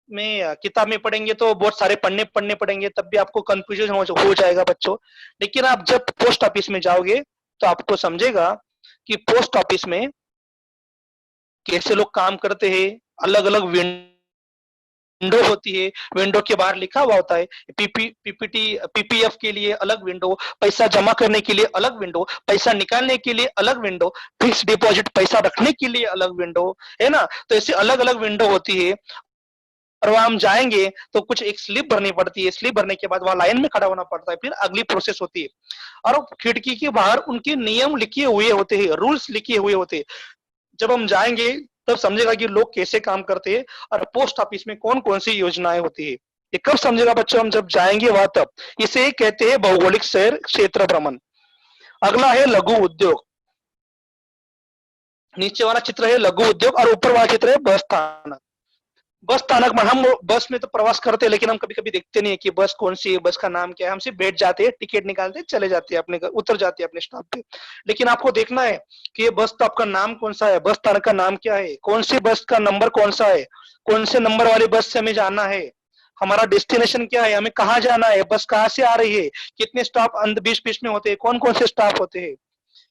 में, किताब में पढ़ेंगे तो बहुत सारे पढ़ने पढ़ने पड़ेंगे, तब भी आपको कंफ्यूजन हो जाएगा बच्चों। लेकिन आप जब पोस्ट ऑफिस में जाओगे तो आपको समझेगा कि पोस्ट ऑफिस में कैसे लोग काम करते हैं। अलग अलग विंडो होती है, विंडो के बाहर लिखा हुआ होता है पीपीटी पीपीएफ के लिए अलग विंडो, पैसा जमा करने के लिए अलग विंडो, पैसा निकालने के लिए अलग विंडो, फिक्स डिपॉजिट पैसा रखने के लिए अलग विंडो, है ना। तो ऐसे अलग अलग विंडो होती है। और वहां हम जाएंगे तो कुछ एक स्लिप भरनी पड़ती है, स्लिप भरने के बाद वहां लाइन में खड़ा होना पड़ता है, फिर अगली प्रोसेस होती है। और खिड़की के बाहर उनके नियम लिखे हुए होते हैं, रूल्स लिखे हुए होते हैं। जब हम जाएंगे तब समझेगा कि लोग कैसे काम करते हैं और पोस्ट ऑफिस में कौन कौन सी योजनाएं होती है। ये कब समझेगा बच्चों, हम जब जाएंगे वहां तब। इसे कहते हैं भौगोलिक शहर क्षेत्र भ्रमण। अगला है लघु उद्योग। नीचे वाला चित्र है लघु उद्योग और ऊपर वाला चित्र है बस स्थानक। बस स्थानक में हम बस में तो प्रवास करते हैं, लेकिन हम कभी कभी देखते नहीं है कि बस कौन सी है, बस का नाम क्या है। हम सिर्फ बैठ जाते हैं, टिकट निकालते हैं, चले जाते हैं अपने घर, उतर जाते हैं अपने स्टॉप पे। लेकिन आपको देखना है कि ये बस स्टॉप का नाम कौन सा है, बस स्थानक का नाम क्या है, कौन सी बस का नंबर कौन सा है, कौन से नंबर वाली बस से हमें जाना है, हमारा डेस्टिनेशन क्या है, हमें कहाँ जाना है, बस कहाँ से आ रही है, कितने स्टॉप बीच बीच में होते हैं, कौन कौन से स्टॉप होते हैं,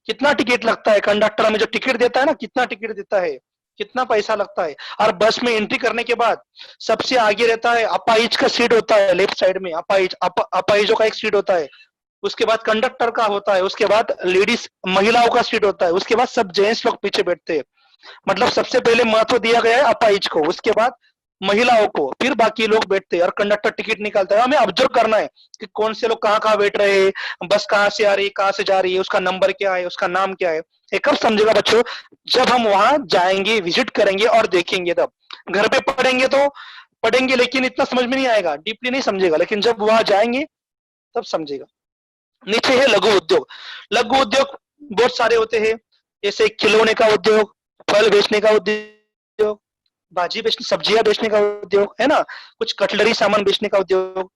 कितना टिकट लगता है, कंडक्टर हमें जो टिकट देता है ना कितना टिकट देता है, कितना पैसा लगता है। और बस में एंट्री करने के बाद सबसे आगे रहता है अपाइज का सीट होता है, लेफ्ट साइड में अपाइजों का एक सीट होता है। उसके बाद कंडक्टर का होता है, उसके बाद लेडीज महिलाओं का सीट होता है, उसके बाद सब जेंट्स लोग पीछे बैठते हैं। मतलब सबसे पहले महत्व दिया गया है अपाइज को, उसके बाद महिलाओं को, फिर बाकी लोग बैठते हैं और कंडक्टर टिकट निकालता है। हमें ऑब्जर्व करना है कि कौन से लोग कहाँ कहाँ बैठ रहे हैं, बस कहाँ से आ रही है, कहाँ से जा रही है, उसका नंबर क्या है, उसका नाम क्या है। ये कब समझेगा बच्चों, जब हम वहां जाएंगे, विजिट करेंगे और देखेंगे तब। घर पे पढ़ेंगे तो पढ़ेंगे लेकिन इतना समझ में नहीं आएगा, डीपली नहीं समझेगा, लेकिन जब वहां जाएंगे तब समझेगा। नीचे है लघु उद्योग। लघु उद्योग बहुत सारे होते हैं, जैसे खिलौने का उद्योग, फल बेचने का उद्योग, भाजी बेचने, सब्जियां बेचने का उद्योग, है ना, कुछ कटलरी सामान बेचने का उद्योग।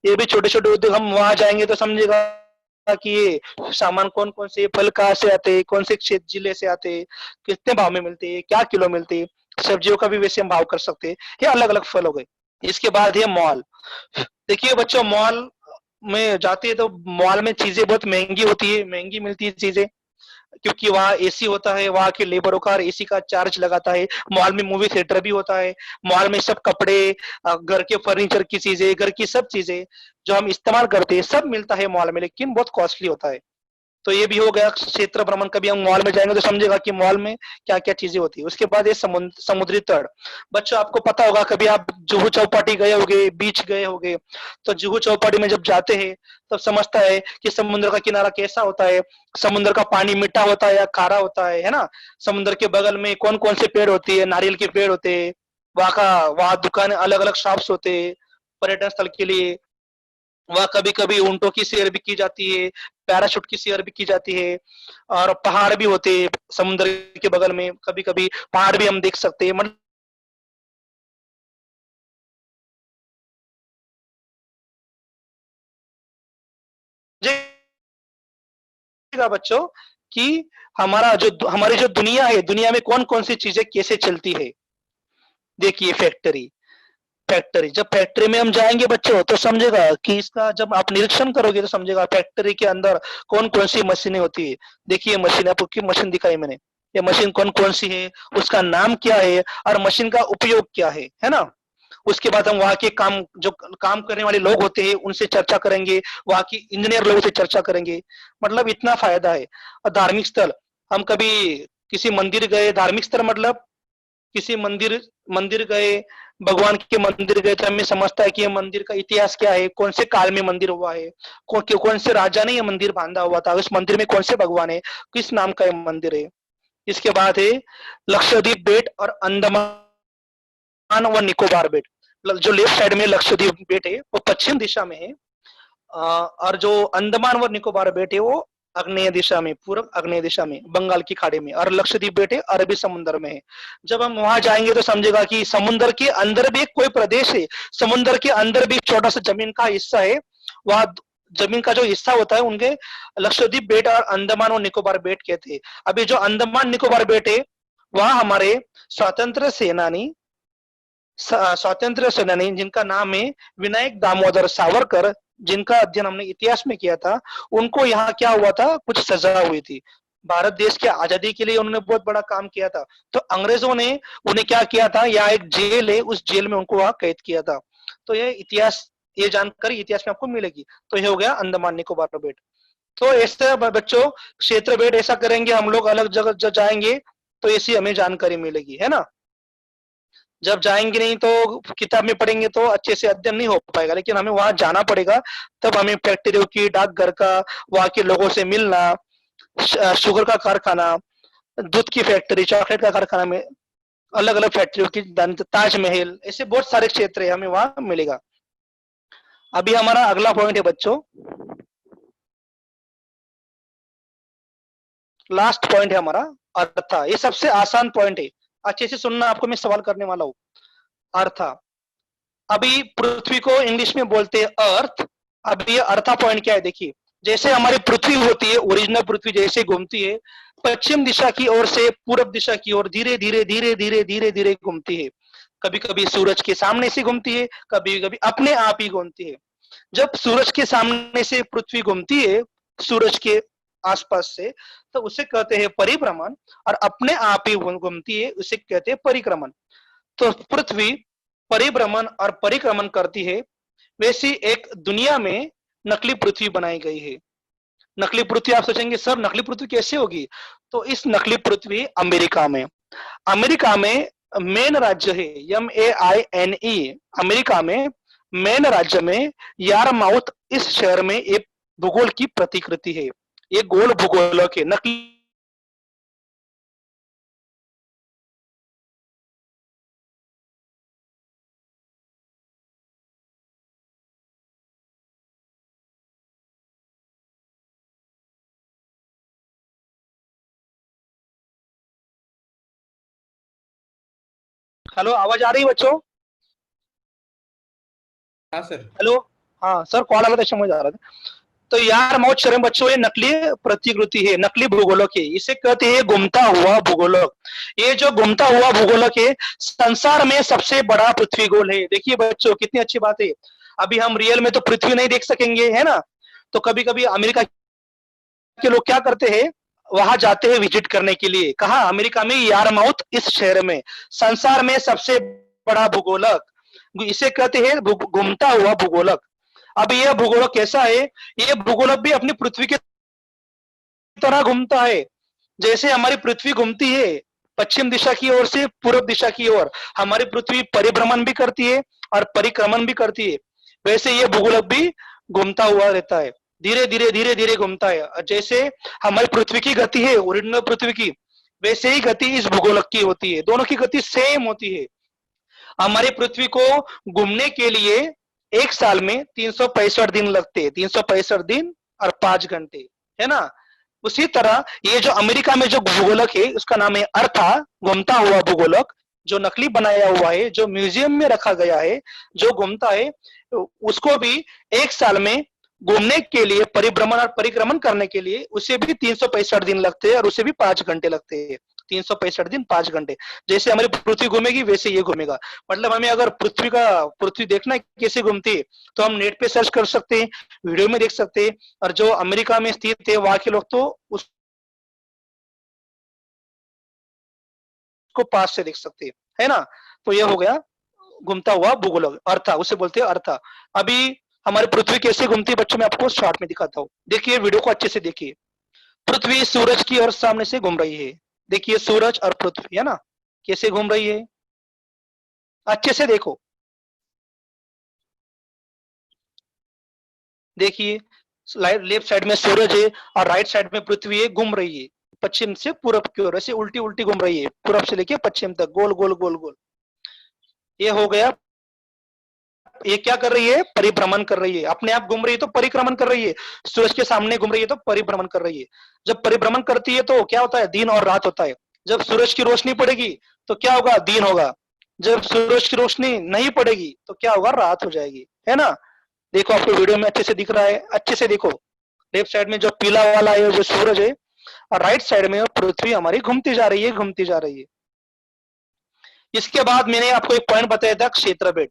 ये भी छोटे छोटे उद्योग, हम वहां जाएंगे तो समझेगा कि ये सामान कौन कौन से, फल कहाँ से आते हैं, कौन से क्षेत्र जिले से आते हैं, कितने भाव में मिलते हैं, क्या किलो मिलते हैं। सब्जियों का भी वैसे हम भाव कर सकते हैं। ये अलग अलग फल हो गए। इसके बाद है मॉल। देखिए बच्चों, मॉल में जाते हैं तो मॉल में चीजें बहुत महंगी होती है, महंगी मिलती है चीजें, क्योंकि वहाँ एसी होता है, वहाँ के लेबरों का एसी का चार्ज लगाता है। मॉल में मूवी थिएटर भी होता है। मॉल में सब कपड़े, घर के फर्नीचर की चीजें, घर की सब चीजें जो हम इस्तेमाल करते हैं सब मिलता है मॉल में, लेकिन बहुत कॉस्टली होता है। तो ये भी हो गया क्षेत्र भ्रमण। कभी हम मॉल में जाएंगे तो समझेगा कि मॉल में क्या क्या चीजें होती है। उसके बाद ये समुद्री तट। बच्चों आपको पता होगा, कभी आप जुहू चौपाटी गए होगे, बीच गए होगे, तो जुहू चौपाटी में जब जाते हैं तब समझता है कि समुद्र का किनारा कैसा होता है, समुद्र का पानी मीठा होता है या खारा होता है ना। समुद्र के बगल में कौन कौन से पेड़ होती है, नारियल के पेड़ होते हैं, वहाँ दुकानें, अलग अलग शॉप्स होते हैं पर्यटन स्थल के लिए। वहाँ कभी कभी ऊंटों की सैर भी की जाती है, पैराशूट की सैर भी की जाती है, और पहाड़ भी होते हैं समुद्र के बगल में, कभी कभी पहाड़ भी हम देख सकते हैं। मतलब बच्चों कि हमारी जो दुनिया है, दुनिया में कौन कौन सी चीजें कैसे चलती है। देखिए फैक्ट्री। फैक्ट्री, जब फैक्ट्री में हम जाएंगे बच्चों तो समझेगा कि इसका, जब आप निरीक्षण करोगे तो समझेगा फैक्ट्री के अंदर कौन कौन सी मशीनें होती है। देखिए मशीन, आपको की मशीन दिखाई मैंने, ये मशीन कौन कौन सी है, उसका नाम क्या है और मशीन का उपयोग क्या है ना। उसके बाद हम वहाँ के जो काम करने वाले लोग होते हैं उनसे चर्चा करेंगे, वहाँ की इंजीनियर लोगों से चर्चा करेंगे। मतलब इतना फायदा है। और धार्मिक स्थल, हम कभी किसी मंदिर गए, धार्मिक स्थल मतलब किसी मंदिर मंदिर गए, भगवान के मंदिर गए, तो हमें समझता है कि ये मंदिर का इतिहास क्या है, कौन से काल में मंदिर हुआ है, कौन से राजा ने ये मंदिर बांधा हुआ था, उस मंदिर में कौन से भगवान है, किस नाम का ये मंदिर है। इसके बाद है लक्षद्वीप बेट और अंडमान व निकोबार बेट। जो लेफ्ट साइड में लक्षद्वीप बेट है वो पश्चिम दिशा में है, और जो अंडमान और निकोबार बेट है वो आग्नेय दिशा में, पूर्व आग्नेय दिशा में, बंगाल की खाड़ी में, और लक्षद्वीप बेटे अरबी समुद्र में है। जब हम वहां जाएंगे तो समझेगा कि समुद्र के अंदर भी कोई प्रदेश है, समुद्र के अंदर भी छोटा सा जमीन का हिस्सा है। वहां जमीन का जो हिस्सा होता है उनके लक्षद्वीप बेट और अंडमान और निकोबार बेट कहते हैं। अभी जो अंडमान निकोबार बेट है वहां हमारे स्वतंत्र सेनानी स्वातंत्र्य सेनानी जिनका नाम है विनायक दामोदर सावरकर, जिनका अध्ययन हमने इतिहास में किया था, उनको यहाँ क्या हुआ था, कुछ सजा हुई थी। भारत देश की आजादी के लिए उन्होंने बहुत बड़ा काम किया था। तो अंग्रेजों ने उन्हें क्या किया था, यहाँ एक जेल है, उस जेल में उनको वहां कैद किया था। तो ये इतिहास, ये जानकारी इतिहास में आपको मिलेगी। तो ये हो गया अंडमान निकोबार बेट। तो ऐसे बच्चों क्षेत्र बेट ऐसा करेंगे हम लोग, अलग जगह जाएंगे तो ऐसी हमें जानकारी मिलेगी, है ना। जब जाएंगे नहीं तो किताब में पढ़ेंगे तो अच्छे से अध्ययन नहीं हो पाएगा, लेकिन हमें वहां जाना पड़ेगा। तब हमें फैक्ट्रियों की, डाकघर का, वहां के लोगों से मिलना, शुगर का कारखाना, दूध की फैक्ट्री, चॉकलेट का कारखाना में, अलग अलग फैक्ट्रियों की, ताजमहल, ऐसे बहुत सारे क्षेत्र है, हमें वहां मिलेगा। अभी हमारा अगला पॉइंट है बच्चों, लास्ट पॉइंट है हमारा अर्था। ये सबसे आसान पॉइंट है, अच्छे से सुनना, आपको मैं सवाल करने वाला हूँ। अर्था, अभी पृथ्वी को इंग्लिश में बोलते हैं अर्थ। अब ये अर्था पॉइंट क्या है देखिए, जैसे हमारी पृथ्वी होती है, ओरिजिनल पृथ्वी जैसे घूमती है पश्चिम दिशा की ओर से पूर्व दिशा की ओर धीरे धीरे धीरे धीरे धीरे धीरे घूमती है। कभी कभी सूरज के सामने से घूमती है, कभी कभी अपने आप ही घूमती है। जब सूरज के सामने से पृथ्वी घूमती है, सूरज के आसपास से, तो उसे कहते हैं परिभ्रमण, और अपने आप ही घूमती है उसे कहते हैं परिक्रमण। तो पृथ्वी परिभ्रमण और परिक्रमण करती है, वैसी एक दुनिया में नकली पृथ्वी बनाई गई है। नकली पृथ्वी, आप सोचेंगे सर नकली पृथ्वी कैसे होगी, तो इस नकली पृथ्वी अमेरिका में, अमेरिका में मेन राज्य है MAINE, अमेरिका में मेन राज्य में यारमाउथ, इस शहर में एक भूगोल की प्रतिकृति है। ये गोल भूगोलक है, नकली। हेलो, आवाज आ रही है बच्चों? हाँ सर। हेलो, हाँ सर, कॉल आ रहा था, समझ आ रहा था। तो यार मौत शर्म बच्चों, ये नकली प्रतिकृति है, नकली भूगोलक है, इसे कहते हैं घूमता हुआ भूगोलक। ये जो घूमता हुआ भूगोलक है, संसार में सबसे बड़ा पृथ्वी गोल है। देखिए बच्चों, कितनी अच्छी बात है। अभी हम रियल में तो पृथ्वी नहीं देख सकेंगे, है ना। तो कभी कभी अमेरिका के लोग क्या करते हैं, वहां जाते हैं विजिट करने के लिए। कहा, अमेरिका में यारमाउथ, इस शहर में संसार में सबसे बड़ा भूगोलक, इसे कहते हैं घूमता हुआ भूगोलक। अब यह भूगोलक कैसा है, ये भूगोलक भी अपनी पृथ्वी की तरह घूमता है। जैसे हमारी पृथ्वी घूमती है पश्चिम दिशा की ओर से पूर्व दिशा की ओर, हमारी पृथ्वी परिभ्रमण भी करती है और परिक्रमण भी करती है, वैसे ये भूगोलक भी घूमता हुआ रहता है, धीरे धीरे धीरे धीरे घूमता है। जैसे हमारी पृथ्वी की गति है ओरिजिनल पृथ्वी की, वैसे ही गति इस भूगोलक की होती है, दोनों की गति सेम होती है। हमारी पृथ्वी को घूमने के लिए एक साल में 365 दिन लगते हैं, 365 दिन और 5 घंटे, है ना। उसी तरह ये जो अमेरिका में जो भूगोलक है उसका नाम है अर्था, घूमता हुआ भूगोलक, जो नकली बनाया हुआ है, जो म्यूजियम में रखा गया है, जो घूमता है, उसको भी एक साल में घूमने के लिए, परिभ्रमण और परिक्रमण करने के लिए उसे भी 365 दिन लगते हैं और उसे भी 5 घंटे लगते हैं। 365 दिन 5 घंटे, जैसे हमारी पृथ्वी घूमेगी वैसे ये घूमेगा। मतलब हमें अगर पृथ्वी देखना है कैसे घूमती है, तो हम नेट पे सर्च कर सकते हैं, वीडियो में देख सकते हैं। और जो अमेरिका में स्थित है वहां के लोग तो उसको पास से देख सकते हैं, है ना। तो ये हो गया घूमता हुआ भूगोलक, अर्था, उसे बोलते हैं अर्था। अभी हमारी पृथ्वी कैसे घूमती है बच्चों, मैं आपको शॉर्ट में दिखाता हूँ। देखिए वीडियो को अच्छे से देखिए। पृथ्वी सूरज की ओर सामने से घूम रही है, देखिए सूरज और पृथ्वी, है ना, कैसे घूम रही है, अच्छे से देखो। देखिए लेफ्ट साइड में सूरज है और राइट साइड में पृथ्वी है, घूम रही है पश्चिम से पूर्व की ओर, ऐसे उल्टी उल्टी घूम रही है, पूर्व से लेके पश्चिम तक, गोल गोल गोल गोल। ये हो गया ये क्या कर रही है? परिभ्रमण कर रही है। अपने आप घूम रही है तो परिक्रमण कर रही है। सूरज के सामने घूम रही है तो परिभ्रमण कर रही है। जब परिभ्रमण करती है तो क्या होता है? दिन और रात होता है। जब सूरज की रोशनी पड़ेगी तो क्या होगा? दिन होगा। जब सूरज की रोशनी नहीं पड़ेगी तो क्या होगा? रात हो जाएगी, है ना? देखो आपको वीडियो में अच्छे से दिख रहा है, अच्छे से देखो। लेफ्ट साइड में जो पीला वाला है जो सूरज है, और राइट साइड में पृथ्वी हमारी घूमती जा रही है, घूमती जा रही है। इसके बाद मैंने आपको एक पॉइंट बताया था, क्षेत्रफल।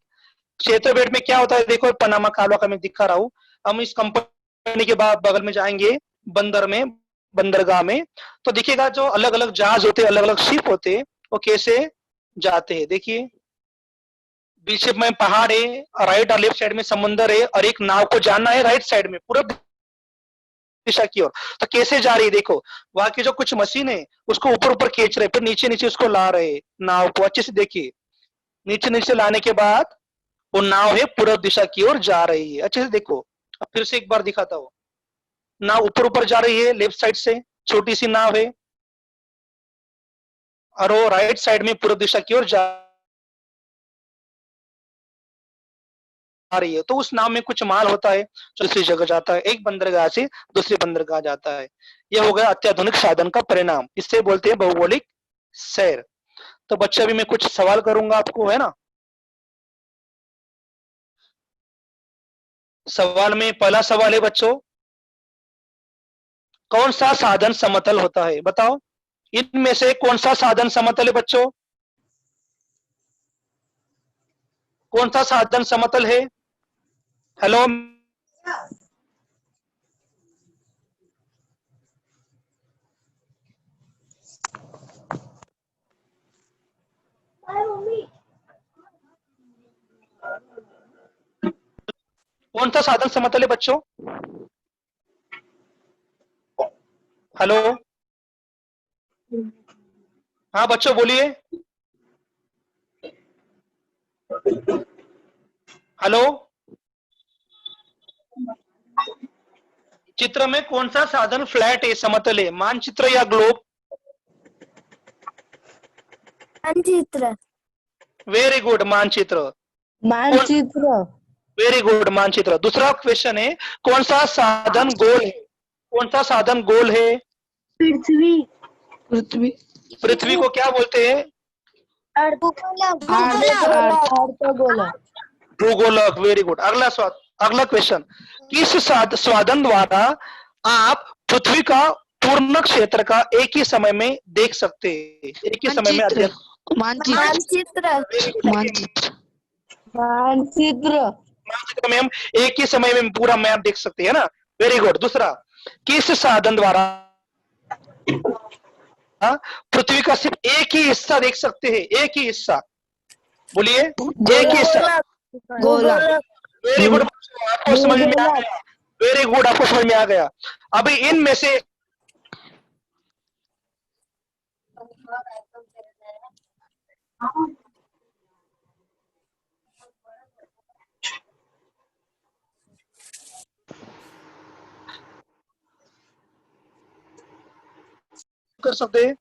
क्षेत्रफल में क्या होता है? देखो पनामा कालवा का मैं दिखा रहा हूं। हम इस कंपनी के बाद बगल में जाएंगे, बंदर में, बंदरगाह में, तो दिखेगा जो अलग अलग जहाज होते हैं, अलग अलग शिप होते हैं, वो कैसे जाते हैं। देखिए बीच में पहाड़ है, राइट और लेफ्ट साइड में समुंदर है, और एक नाव को जाना है राइट साइड में पूरब दिशा की ओर। तो कैसे जा रही है? देखो वहां की जो कुछ मशीन है उसको ऊपर ऊपर खींच रहे, फिर नीचे नीचे उसको ला रहे नाव को। अच्छे से देखिए, नीचे नीचे लाने के बाद वो नाव है पूर्व दिशा की ओर जा रही है। अच्छे से देखो, अब फिर से एक बार दिखाता हूँ। नाव ऊपर ऊपर जा रही है लेफ्ट साइड से, छोटी सी नाव है, और वो राइट साइड में पूर्व दिशा की ओर जा रही है। तो उस नाव में कुछ माल होता है जो दूसरी जगह जाता है, एक बंदरगाह से दूसरी बंदरगाह जाता है। यह हो गया अत्याधुनिक साधन का परिणाम, इससे बोलते हैं भौगोलिक सैर। तो बच्चे अभी मैं कुछ सवाल करूंगा आपको, है ना? सवाल में पहला सवाल है बच्चों, कौन सा साधन समतल होता है? बताओ इनमें से कौन सा साधन समतल है बच्चों? कौन सा साधन समतल है? हेलो, कौन सा साधन समतल है बच्चों? हेलो, हाँ बच्चों बोलिए। हेलो, चित्र में कौन सा साधन फ्लैट है, समतल है? मानचित्र या ग्लोब? मानचित्र। वेरी गुड, मानचित्र। मानचित्र। वेरी गुड, मानचित्र। दूसरा क्वेश्चन है, कौन सा साधन गोल है? कौन सा साधन गोल है? पृथ्वी। पृथ्वी। पृथ्वी को क्या बोलते हैं? अर्धगोलक। भूगोलक। Very good. अगला क्वेश्चन, किस साधन द्वारा आप पृथ्वी का पूर्ण क्षेत्र का एक ही समय में देख सकते हैं, एक ही समय में अध्ययन? मानचित्र। मानचित्र। मानचित्र। मानचित्र में हम एक ही समय में पूरा मैप देख सकते हैं ना। Very good. दूसरा, किस साधन द्वारा पृथ्वी का सिर्फ एक ही हिस्सा देख सकते हैं? एक ही हिस्सा, बोलिए। एक ही हिस्सा। गोलक। वेरी गुड, आपको समझ में आ गया। वेरी गुड, आपको समझ में आ गया। अभी इनमें से कर सकते हैं?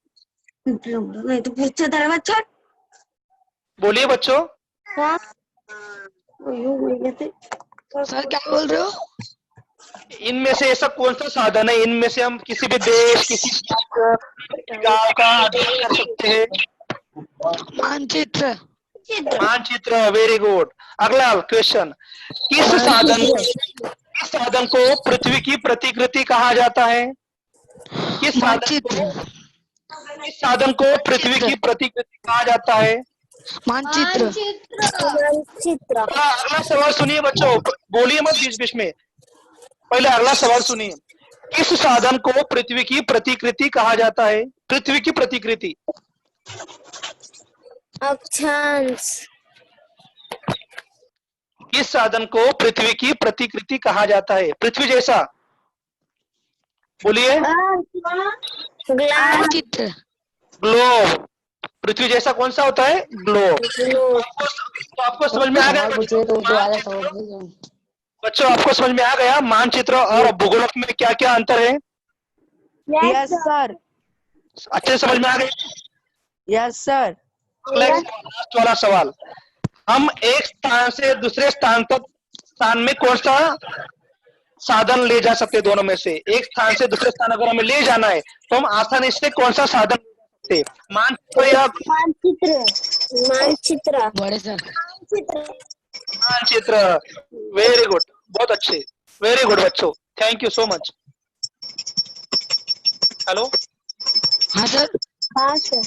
नहीं तो पूछे तेरे बच्चा। बोलिए बच्चों। सर क्या बोल रहे हो? इनमें से ऐसा कौन सा साधन है, इनमें से हम किसी भी देश, किसी गांव का अध्ययन कर सकते हैं? मानचित्र। मानचित्र। Very good. अगला क्वेश्चन, किस साधन को पृथ्वी की प्रतिकृति कहा जाता है? किस साधन को पृथ्वी की प्रतिकृति कहा जाता है? मानचित्र। मानचित्र। अगला सवाल सुनिए बच्चों, बोलिए मत बीच बीच में। पहले अगला सवाल सुनिए, किस साधन को पृथ्वी की प्रतिकृति कहा जाता है? पृथ्वी की प्रतिकृति। अक्षांश। किस साधन को पृथ्वी की प्रतिकृति कहा जाता है? पृथ्वी जैसा, बोलिए। मानचित्र। ग्लोब। पृथ्वी जैसा कौन सा होता है? ग्लोब। तो आपको समझ में आ गया बच्चों, आपको समझ में आ गया मानचित्र और भूगोलक में क्या क्या अंतर है? Yes sir. अच्छे से समझ में आ गया? Yes sir. लास्ट वाला सवाल, हम एक स्थान से दूसरे स्थान में कौन सा साधन ले जा सकते हैं? दोनों में से एक स्थान से दूसरे स्थान अगर हमें ले जाना है तो हम आसानी से कौन सा साधन ले जा सकते हैं? मानचित्र या मानचित्र बड़े सर मानचित्र? वेरी गुड, बहुत अच्छे, वेरी गुड बच्चों, thank you so much. Hello हाँ सर हाँ सर